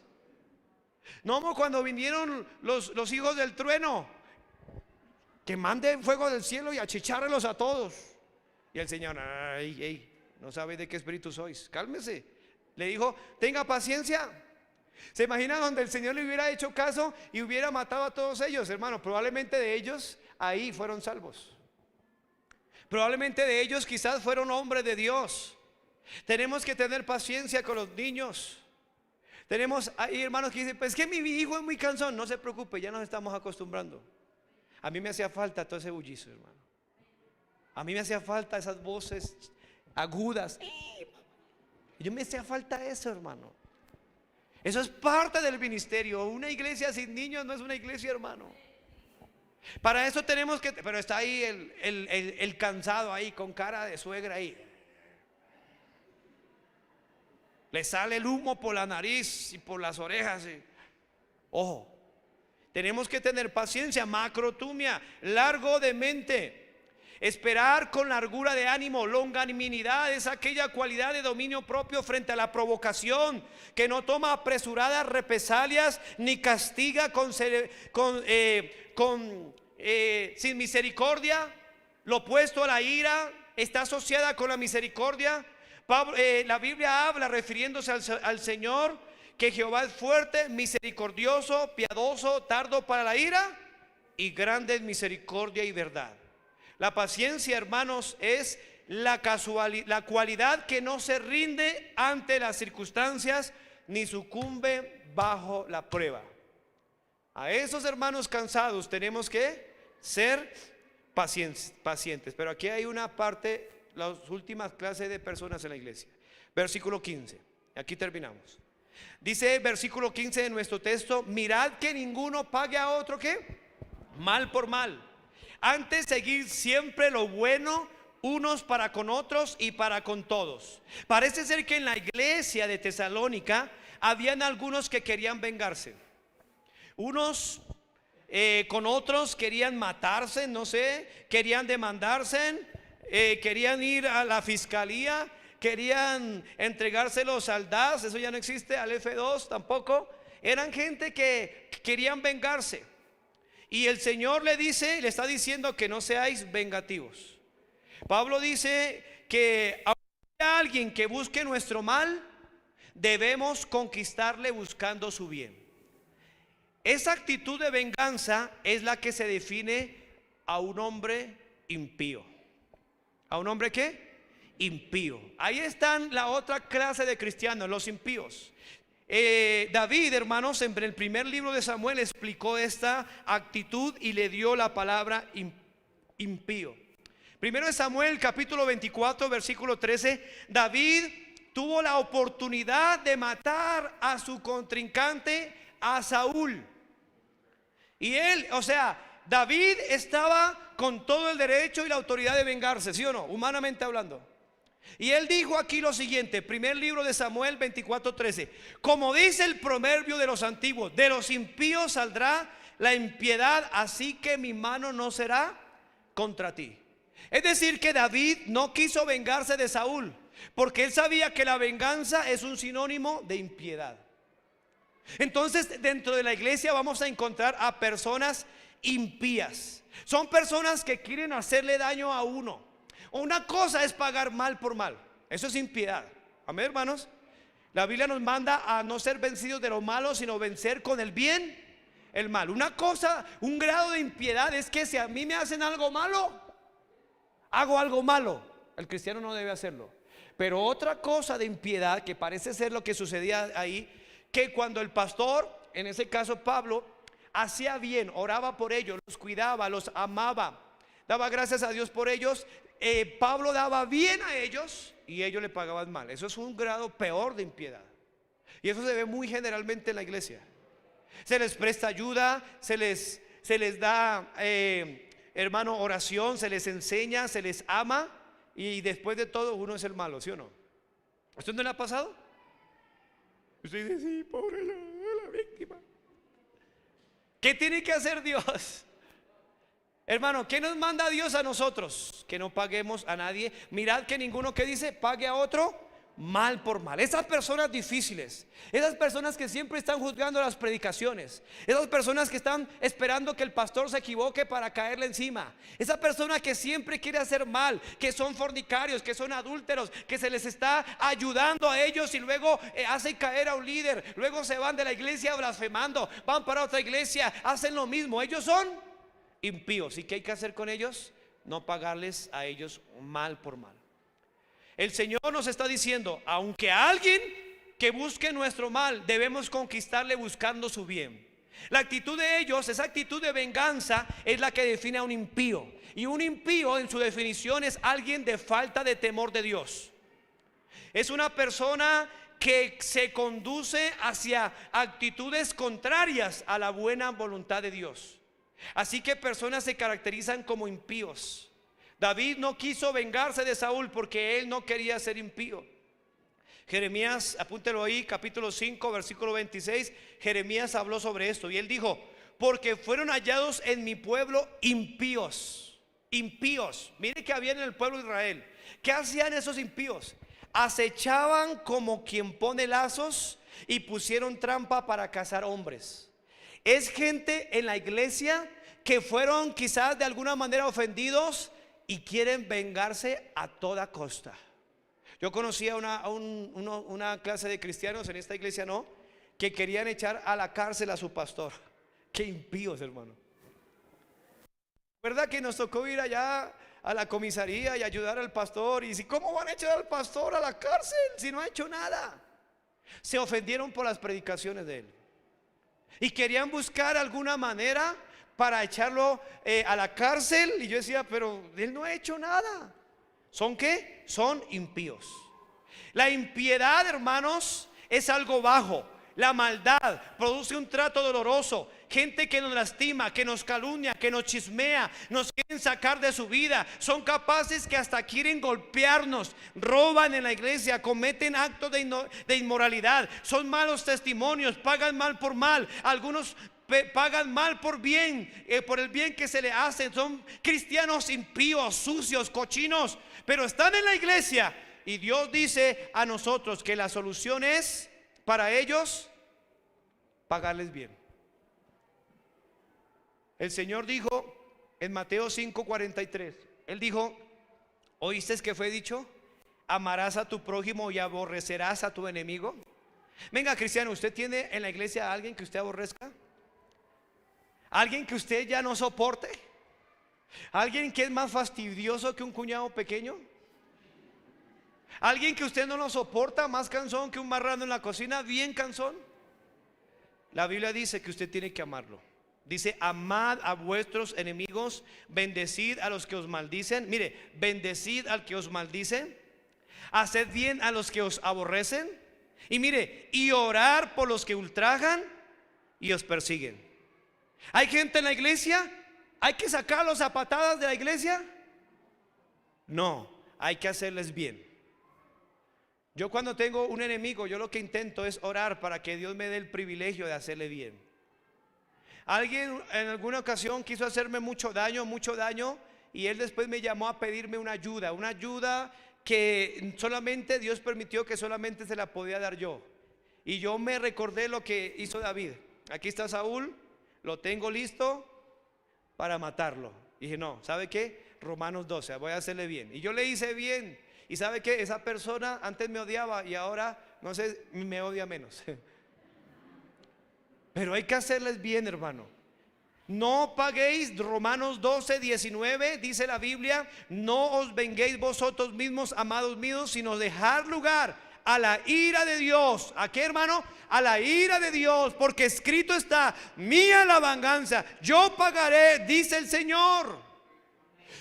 No, cuando vinieron los hijos del trueno, que manden fuego del cielo y achicharlos a todos. Y el Señor, ay, no sabe de qué espíritu sois, cálmese. Le dijo, tenga paciencia. ¿Se imagina donde el Señor le hubiera hecho caso y hubiera matado a todos ellos, hermanos? Probablemente de ellos ahí fueron salvos. Probablemente de ellos quizás fueron hombres de Dios. Tenemos que tener paciencia con los niños. Tenemos ahí hermanos que dicen, pues es que mi hijo es muy cansón. No se preocupe, ya nos estamos acostumbrando. A mí me hacía falta todo ese bullicio, hermano. A mí me hacía falta esas voces agudas. Yo me hacía falta eso, hermano. Eso es parte del ministerio. Una iglesia sin niños no es una iglesia, hermano. Para eso tenemos que, pero está ahí el cansado ahí con cara de suegra ahí. Le sale el humo por la nariz y por las orejas. Ojo, tenemos que tener paciencia, macrotumia, largo de mente. Esperar con largura de ánimo. Longanimidad es aquella cualidad de dominio propio frente a la provocación, que no toma apresuradas represalias ni castiga sin misericordia. Lo opuesto a la ira está asociada con la misericordia. La Biblia habla, refiriéndose al Señor, que Jehová es fuerte, misericordioso, piadoso, tardo para la ira y grande en misericordia y verdad. La paciencia, hermanos, es la cualidad que no se rinde ante las circunstancias ni sucumbe bajo la prueba. A esos hermanos cansados tenemos que ser pacientes. Pero aquí hay una parte, las últimas clases de personas en la iglesia. Versículo 15, aquí terminamos. Dice el versículo 15 de nuestro texto: mirad que ninguno pague a otro, ¿qué? Mal por mal. Antes seguir siempre lo bueno unos para con otros y para con todos. Parece ser que en la iglesia de Tesalónica habían algunos que querían vengarse. Unos con otros querían matarse, no sé, querían demandarse, querían ir a la fiscalía, querían entregárselos al DAS, eso ya no existe, al F2 tampoco. Eran gente que querían vengarse. Y el Señor le está diciendo que no seáis vengativos. Pablo dice que a alguien que busque nuestro mal, debemos conquistarle buscando su bien. Esa actitud de venganza es la que se define a un hombre impío. ¿A un hombre qué? Impío. Ahí están la otra clase de cristianos, los impíos. David, hermanos, en el primer libro de Samuel explicó esta actitud y le dio la palabra impío. Primero de Samuel capítulo 24 versículo 13. David tuvo la oportunidad de matar a su contrincante, a Saúl. Y él, David estaba con todo el derecho y la autoridad de vengarse, ¿sí o no? Humanamente hablando. Y él dijo aquí lo siguiente, primer libro de Samuel 24:13: como dice el proverbio de los antiguos, de los impíos saldrá la impiedad, así que mi mano no será contra ti. Es decir, que David no quiso vengarse de Saúl, porque él sabía que la venganza es un sinónimo de impiedad. Entonces, dentro de la iglesia vamos a encontrar a personas impías. Son personas que quieren hacerle daño a uno. Una cosa es pagar mal por mal, eso es impiedad. Amén, hermanos. La Biblia nos manda a no ser vencidos de lo malo, sino vencer con el bien el mal. Una cosa, un grado de impiedad es que si a mí me hacen algo malo, hago algo malo. El cristiano no debe hacerlo. Pero otra cosa de impiedad, que parece ser lo que sucedía ahí, que cuando el pastor, en ese caso Pablo, hacía bien, oraba por ellos, los cuidaba, los amaba, daba gracias a Dios por ellos, Pablo daba bien a ellos y ellos le pagaban mal. Eso es un grado peor de impiedad. Y eso se ve muy generalmente en la iglesia. Se les presta ayuda, se les da, hermano, oración, se les enseña, se les ama, y después de todo uno es el malo, ¿sí o no? ¿A usted no le ha pasado? Usted dice, sí, pobre la víctima. ¿Qué tiene que hacer Dios? Hermano, ¿qué nos manda Dios a nosotros? Que no paguemos a nadie. Mirad que ninguno que dice pague a otro mal por mal. Esas personas difíciles, esas personas que siempre están juzgando las predicaciones, esas personas que están esperando que el pastor se equivoque para caerle encima, esa persona que siempre quiere hacer mal, que son fornicarios, que son adúlteros, que se les está ayudando a ellos y luego hacen caer a un líder, luego se van de la iglesia blasfemando, van para otra iglesia, hacen lo mismo. Ellos son impíos. ¿Y qué hay que hacer con ellos? No pagarles a ellos mal por mal. El Señor nos está diciendo, aunque a alguien que busque nuestro mal, debemos conquistarle buscando su bien. La actitud de ellos, esa actitud de venganza, es la que define a un impío. Y un impío, en su definición, es alguien de falta de temor de Dios. Es una persona que se conduce hacia actitudes contrarias a la buena voluntad de Dios. Así que personas se caracterizan como impíos. David no quiso vengarse de Saúl porque él no quería ser impío. Jeremías, apúntelo ahí, capítulo 5, versículo 26. Jeremías habló sobre esto y él dijo: porque fueron hallados en mi pueblo impíos. Impíos. Mire que había en el pueblo de Israel. ¿Qué hacían esos impíos? Acechaban como quien pone lazos y pusieron trampa para cazar hombres. Es gente en la iglesia que fueron quizás de alguna manera ofendidos y quieren vengarse a toda costa. Yo conocía una clase de cristianos en esta iglesia, ¿no?, que querían echar a la cárcel a su pastor. Qué impíos, hermano. ¿Verdad que nos tocó ir allá a la comisaría y ayudar al pastor? Y si, ¿cómo van a echar al pastor a la cárcel si no ha hecho nada? Se ofendieron por las predicaciones de él y querían buscar alguna manera para echarlo a la cárcel. Y yo decía, pero él no ha hecho nada. ¿Son qué? Son impíos. La impiedad, hermanos, es algo bajo. La maldad produce un trato doloroso. Gente que nos lastima, que nos calumnia, que nos chismea, nos quieren sacar de su vida. Son capaces que hasta quieren golpearnos. Roban en la iglesia, cometen actos de inmoralidad. Son malos testimonios, pagan mal por mal. Algunos pagan mal por bien, por el bien que se le hacen. Son cristianos impíos, sucios, cochinos, pero están en la iglesia. Y Dios dice a nosotros que la solución es para ellos pagarles bien. El Señor dijo en Mateo 5:43, Él dijo: ¿oíste que fue dicho? Amarás a tu prójimo y aborrecerás a tu enemigo. Venga, cristiano, ¿usted tiene en la iglesia a alguien que usted aborrezca? ¿Alguien que usted ya no soporte? ¿Alguien que es más fastidioso que un cuñado pequeño? ¿Alguien que usted no lo soporta, más cansón que un marrano en la cocina, bien cansón? La Biblia dice que usted tiene que amarlo. Dice: amad a vuestros enemigos, bendecid a los que os maldicen. Mire, bendecid al que os maldice, haced bien a los que os aborrecen, y mire, y orar por los que ultrajan y os persiguen. ¿Hay gente en la iglesia? ¿Hay que sacarlos a patadas de la iglesia? No, hay que hacerles bien. Yo cuando tengo un enemigo, yo lo que intento es orar para que Dios me dé el privilegio de hacerle bien. Alguien en alguna ocasión quiso hacerme mucho daño, y él después me llamó a pedirme una ayuda que solamente Dios permitió, que solamente se la podía dar yo. Y yo me recordé lo que hizo David. Aquí está Saúl, lo tengo listo para matarlo. Y dije: no, ¿sabe qué? Romanos 12, voy a hacerle bien. Y yo le hice bien. Y ¿sabe qué? Esa persona antes me odiaba y ahora, no sé, me odia menos. Pero hay que hacerles bien, hermano. No paguéis, Romanos 12:19 dice la Biblia: no os venguéis vosotros mismos, amados míos, sino dejar lugar a la ira de Dios. ¿A qué, hermano? A la ira de Dios, porque escrito está: mía la venganza, yo pagaré, dice el Señor.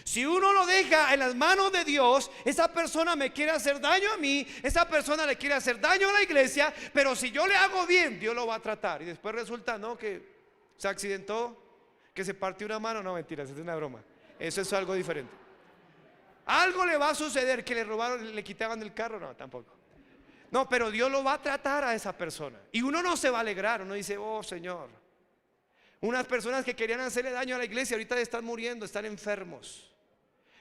Si uno lo deja en las manos de Dios, esa persona me quiere hacer daño a mí, esa persona le quiere hacer daño a la iglesia, pero si yo le hago bien, Dios lo va a tratar. Y después resulta, no, que se accidentó, que se partió una mano. No, mentiras, es una broma. Eso es algo diferente. Algo le va a suceder, que le robaron, le quitaban el carro. No, tampoco. No, pero Dios lo va a tratar a esa persona. Y uno no se va a alegrar, uno dice: oh Señor. Unas personas que querían hacerle daño a la iglesia ahorita están muriendo, están enfermos.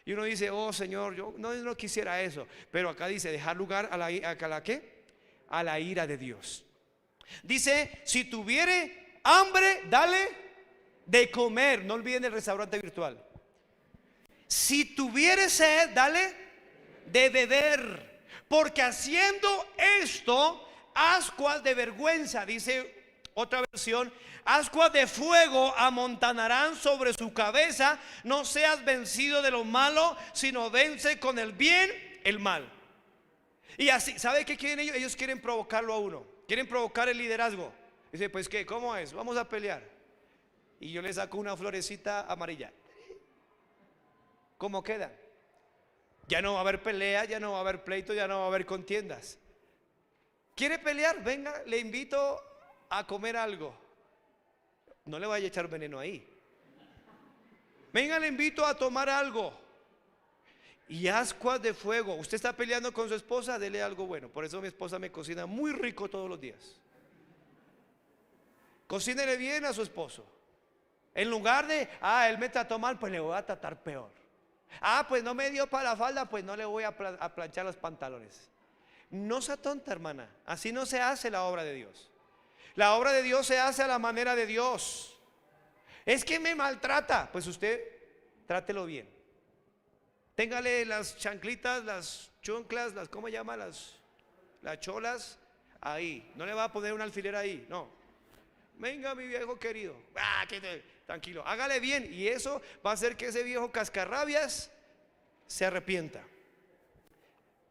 Y uno dice: oh Señor, yo no quisiera eso. Pero acá dice: dejar lugar a la ¿qué? A la ira de Dios. Dice: si tuviere hambre, dale de comer. No olviden el restaurante virtual. Si tuviere sed, dale de beber. Porque haciendo esto, ascuas de vergüenza, dice otra versión, ascuas de fuego amontonarán sobre su cabeza. No seas vencido de lo malo, sino vence con el bien el mal. Y así, ¿sabe qué quieren ellos? Ellos quieren provocarlo a uno, quieren provocar el liderazgo. Dice: pues qué, ¿cómo es? Vamos a pelear. Y yo le saco una florecita amarilla. ¿Cómo queda? Ya no va a haber pelea, ya no va a haber pleito, ya no va a haber contiendas. ¿Quiere pelear? Venga, le invito a comer algo. No le vaya a echar veneno ahí. Venga, le invito a tomar algo. Y ascuas de fuego. Usted está peleando con su esposa, dele algo bueno. Por eso mi esposa me cocina muy rico todos los días. Cocínele bien a su esposo. En lugar de: él me trató mal, pues le voy a tratar peor. Pues no me dio para la falda, pues no le voy a planchar los pantalones. No sea tonta, hermana. Así no se hace la obra de Dios. La obra de Dios se hace a la manera de Dios. Es que me maltrata, pues usted trátelo bien. Téngale las chanclitas, las chunclas, ¿cómo llama? Las cholas ahí. No le va a poner un alfiler ahí, no. Venga, mi viejo querido, tranquilo, hágale bien. Y eso va a hacer que ese viejo cascarrabias se arrepienta.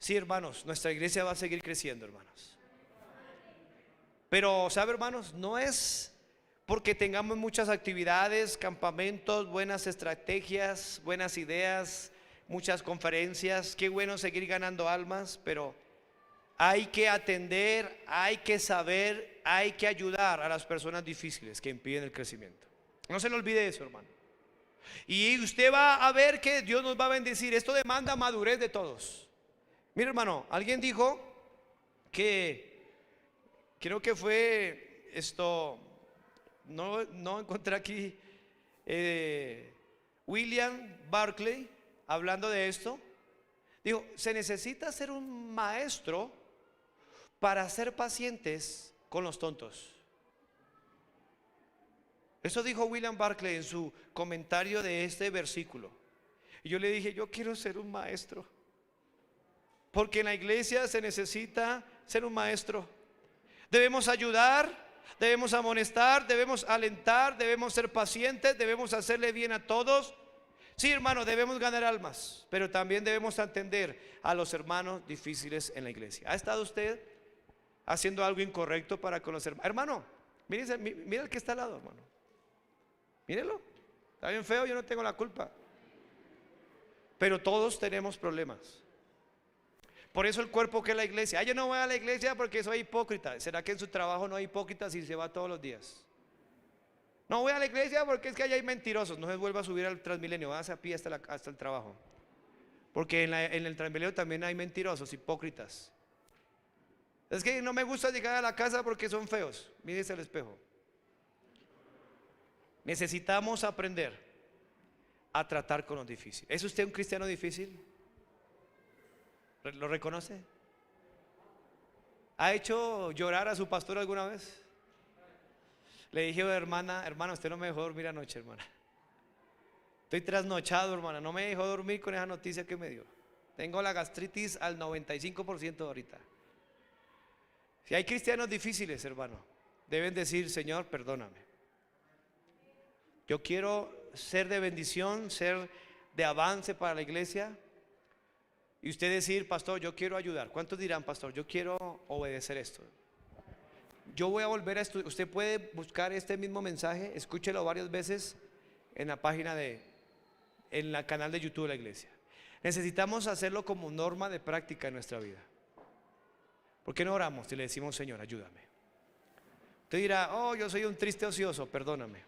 Sí, hermanos, nuestra iglesia va a seguir creciendo, hermanos. Pero, ¿sabe, hermanos? No es porque tengamos muchas actividades, campamentos, buenas estrategias, buenas ideas, muchas conferencias. Qué bueno seguir ganando almas, pero hay que atender, hay que saber hay que ayudar a las personas difíciles que impiden el crecimiento. No se le olvide eso, hermano. Y usted va a ver que Dios nos va a bendecir. Esto demanda madurez de todos. Mira, hermano, alguien dijo que, creo que fue esto, no encontré aquí, William Barclay, hablando de esto, dijo: se necesita ser un maestro para ser pacientes con los tontos. Eso dijo William Barclay en su comentario de este versículo. Y yo le dije: yo quiero ser un maestro, porque en la iglesia se necesita ser un maestro. Debemos ayudar, debemos amonestar, debemos alentar, debemos ser pacientes, debemos hacerle bien a todos. Sí, hermano, debemos ganar almas, pero también debemos atender a los hermanos difíciles en la iglesia. ¿Ha estado usted haciendo algo incorrecto para con los hermanos? Hermano, mire el que está al lado, hermano. Mírelo, está bien feo, yo no tengo la culpa. Pero todos tenemos problemas. Por eso el cuerpo, que es la iglesia. Yo no voy a la iglesia porque soy hipócrita. ¿Será que en su trabajo no hay hipócritas si se va todos los días? No voy a la iglesia porque es que allá hay mentirosos. No se vuelva a subir al Transmilenio, váyase a pie hasta el trabajo. Porque en el Transmilenio también hay mentirosos, hipócritas. Es que no me gusta llegar a la casa porque son feos. Mírese al espejo. Necesitamos aprender a tratar con los difíciles. ¿Es usted un cristiano difícil? ¿Lo reconoce? ¿Ha hecho llorar a su pastor alguna vez? Le dije: hermana, usted no me dejó dormir anoche, hermana. Estoy trasnochado, hermana. No me dejó dormir con esa noticia que me dio. Tengo la gastritis al 95% ahorita. Si hay cristianos difíciles, hermano, deben decir: Señor, perdóname. Yo quiero ser de bendición, ser de avance para la iglesia. Y usted decir: pastor, yo quiero ayudar. ¿Cuántos dirán: pastor, yo quiero obedecer esto? Yo voy a volver a estudiar. Usted puede buscar este mismo mensaje, escúchelo varias veces en la página en el canal de YouTube de la iglesia. Necesitamos hacerlo como norma de práctica en nuestra vida. ¿Por qué no oramos y le decimos: Señor, ayúdame? Usted dirá: oh, yo soy un triste ocioso, perdóname.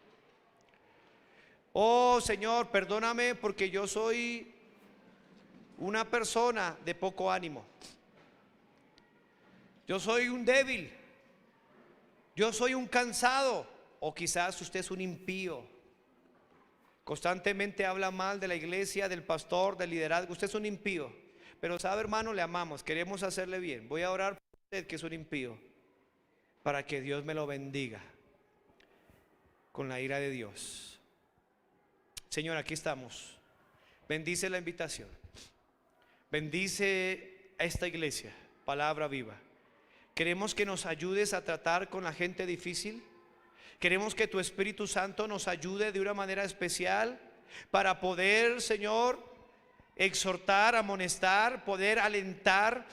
Oh, Señor, perdóname porque yo soy una persona de poco ánimo. Yo soy un débil. Yo soy un cansado. O quizás usted es un impío. Constantemente habla mal de la iglesia, del pastor, del liderazgo. Usted es un impío. Pero sabe, hermano, le amamos, queremos hacerle bien. Voy a orar por usted, que es un impío, para que Dios me lo bendiga con la ira de Dios. Señor, aquí estamos. Bendice la invitación. Bendice a esta iglesia, Palabra Viva. Queremos que nos ayudes a tratar con la gente difícil. Queremos que tu Espíritu Santo nos ayude de una manera especial para poder, Señor, exhortar, amonestar, poder alentar,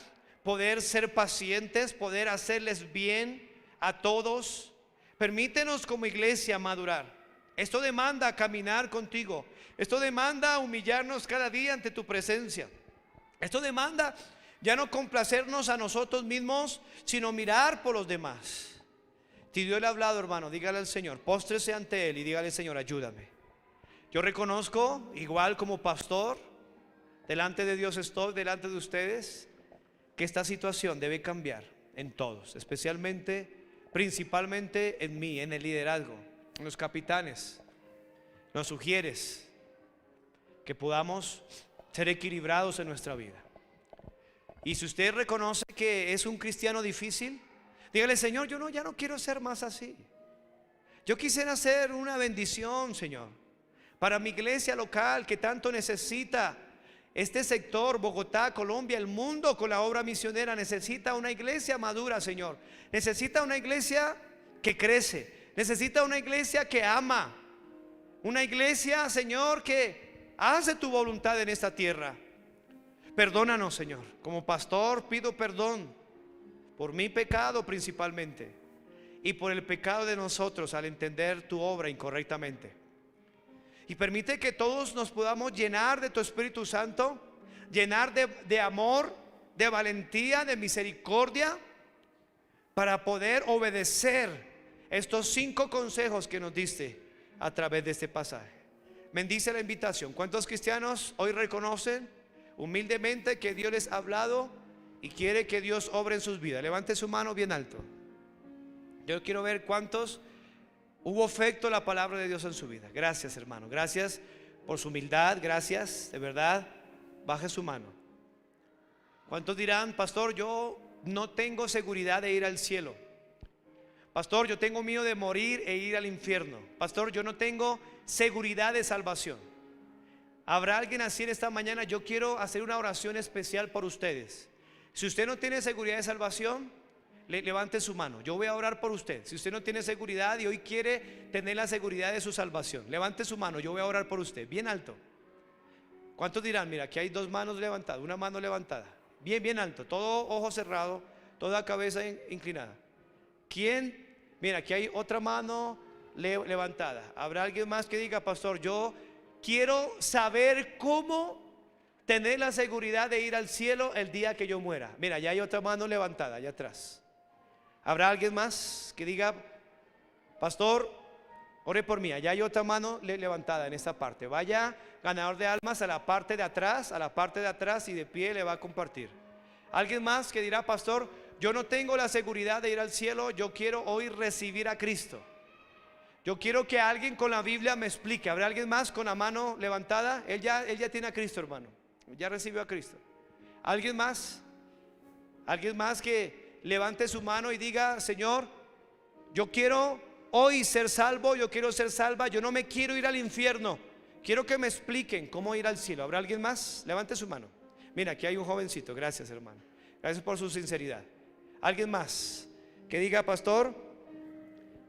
poder ser pacientes, poder hacerles bien a todos. Permítenos como iglesia madurar. Esto demanda caminar contigo. Esto demanda humillarnos cada día ante tu presencia. Esto demanda ya no complacernos a nosotros mismos, sino mirar por los demás. Si Dios le ha hablado, hermano, dígale al Señor, póstrese ante Él y dígale: Señor, ayúdame. Yo reconozco, igual como pastor, delante de Dios estoy, delante de ustedes, que esta situación debe cambiar en todos, especialmente, principalmente en mí, en el liderazgo, en los capitanes. Nos sugieres que podamos ser equilibrados en nuestra vida. Y si usted reconoce que es un cristiano difícil, dígale: Señor, ya no quiero ser más así. Yo quisiera ser una bendición, Señor, para mi iglesia local que tanto necesita. Este sector, Bogotá, Colombia, el mundo con la obra misionera necesita una iglesia madura, Señor. Necesita una iglesia que crece. Necesita una iglesia que ama. Una iglesia, Señor, que hace tu voluntad en esta tierra. Perdónanos, Señor. Como pastor pido perdón por mi pecado principalmente y por el pecado de nosotros al entender tu obra incorrectamente. Y permite que todos nos podamos llenar de tu Espíritu Santo, llenar de amor, de valentía, de misericordia, para poder obedecer estos 5 consejos que nos diste a través de este pasaje. Bendice la invitación. ¿Cuántos cristianos hoy reconocen humildemente que Dios les ha hablado y quiere que Dios obre en sus vidas? Levante su mano bien alto. Yo quiero ver cuántos hubo efecto la palabra de Dios en su vida. Gracias, hermano. Gracias por su humildad. Gracias, de verdad. Baje su mano. ¿Cuántos dirán, pastor, yo no tengo seguridad de ir al cielo? Pastor, yo tengo miedo de morir e ir al infierno. Pastor, yo no tengo seguridad de salvación. ¿Habrá alguien así en esta mañana? Yo quiero hacer una oración especial por ustedes. Si usted no tiene seguridad de salvación, levante su mano. Yo voy a orar por usted. Si usted no tiene seguridad y hoy quiere tener la seguridad de su salvación, levante su mano. Yo voy a orar por usted. Bien alto. ¿Cuántos dirán? Mira, aquí hay 2 manos levantadas, una mano levantada. Bien, bien alto. Todo ojo cerrado, toda cabeza inclinada. ¿Quién? Mira, aquí hay otra mano levantada. ¿Habrá alguien más que diga, pastor, yo quiero saber cómo tener la seguridad de ir al cielo el día que yo muera? Mira, ya hay otra mano levantada allá atrás. ¿Habrá alguien más que diga, pastor, ore por mí? Allá hay otra mano levantada en esta parte. Vaya, ganador de almas, a la parte de atrás y de pie le va a compartir. ¿Alguien más que dirá, pastor, yo no tengo la seguridad de ir al cielo, yo quiero hoy recibir a Cristo? Yo quiero que alguien con la Biblia me explique. ¿Habrá alguien más con la mano levantada? Él ya tiene a Cristo, hermano. Ya recibió a Cristo. ¿Alguien más? ¿Alguien más que levante su mano y diga, Señor, yo quiero hoy ser salvo, yo quiero ser salva, yo no me quiero ir al infierno, quiero que me expliquen cómo ir al cielo? ¿Habrá alguien más? Levante su mano. Mira, aquí hay un jovencito. Gracias, hermano. Gracias por su sinceridad. ¿Alguien más que diga, pastor,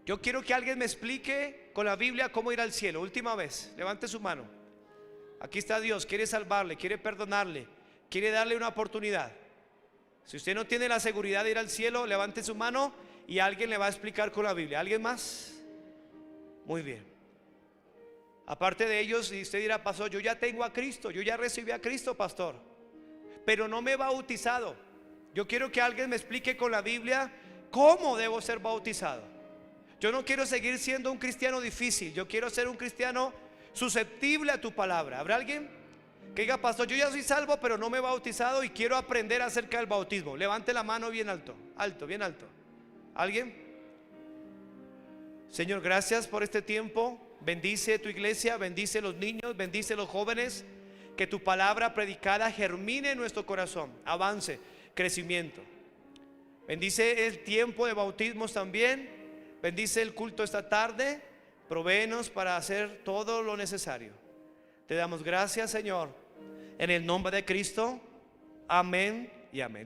yo quiero que alguien me explique con la Biblia cómo ir al cielo? Última vez, levante su mano. Aquí está Dios, quiere salvarle, quiere perdonarle, quiere darle una oportunidad. Si usted no tiene la seguridad de ir al cielo, levante su mano y alguien le va a explicar con la Biblia. ¿Alguien más? Muy bien. Aparte de ellos, si usted dirá, pastor, yo ya tengo a Cristo, yo ya recibí a Cristo, pastor, pero no me he bautizado. Yo quiero que alguien me explique con la Biblia cómo debo ser bautizado. Yo no quiero seguir siendo un cristiano difícil, yo quiero ser un cristiano susceptible a tu palabra. ¿Habrá alguien que diga, pastor, yo ya soy salvo, pero no me he bautizado y quiero aprender acerca del bautismo? Levante la mano bien alto, alto, bien alto. ¿Alguien? Señor, gracias por este tiempo. Bendice tu iglesia, bendice los niños, bendice los jóvenes. Que tu palabra predicada germine en nuestro corazón, avance, crecimiento. Bendice el tiempo de bautismos también. Bendice el culto esta tarde. Provéenos para hacer todo lo necesario. Te damos gracias, Señor, en el nombre de Cristo. Amén y amén.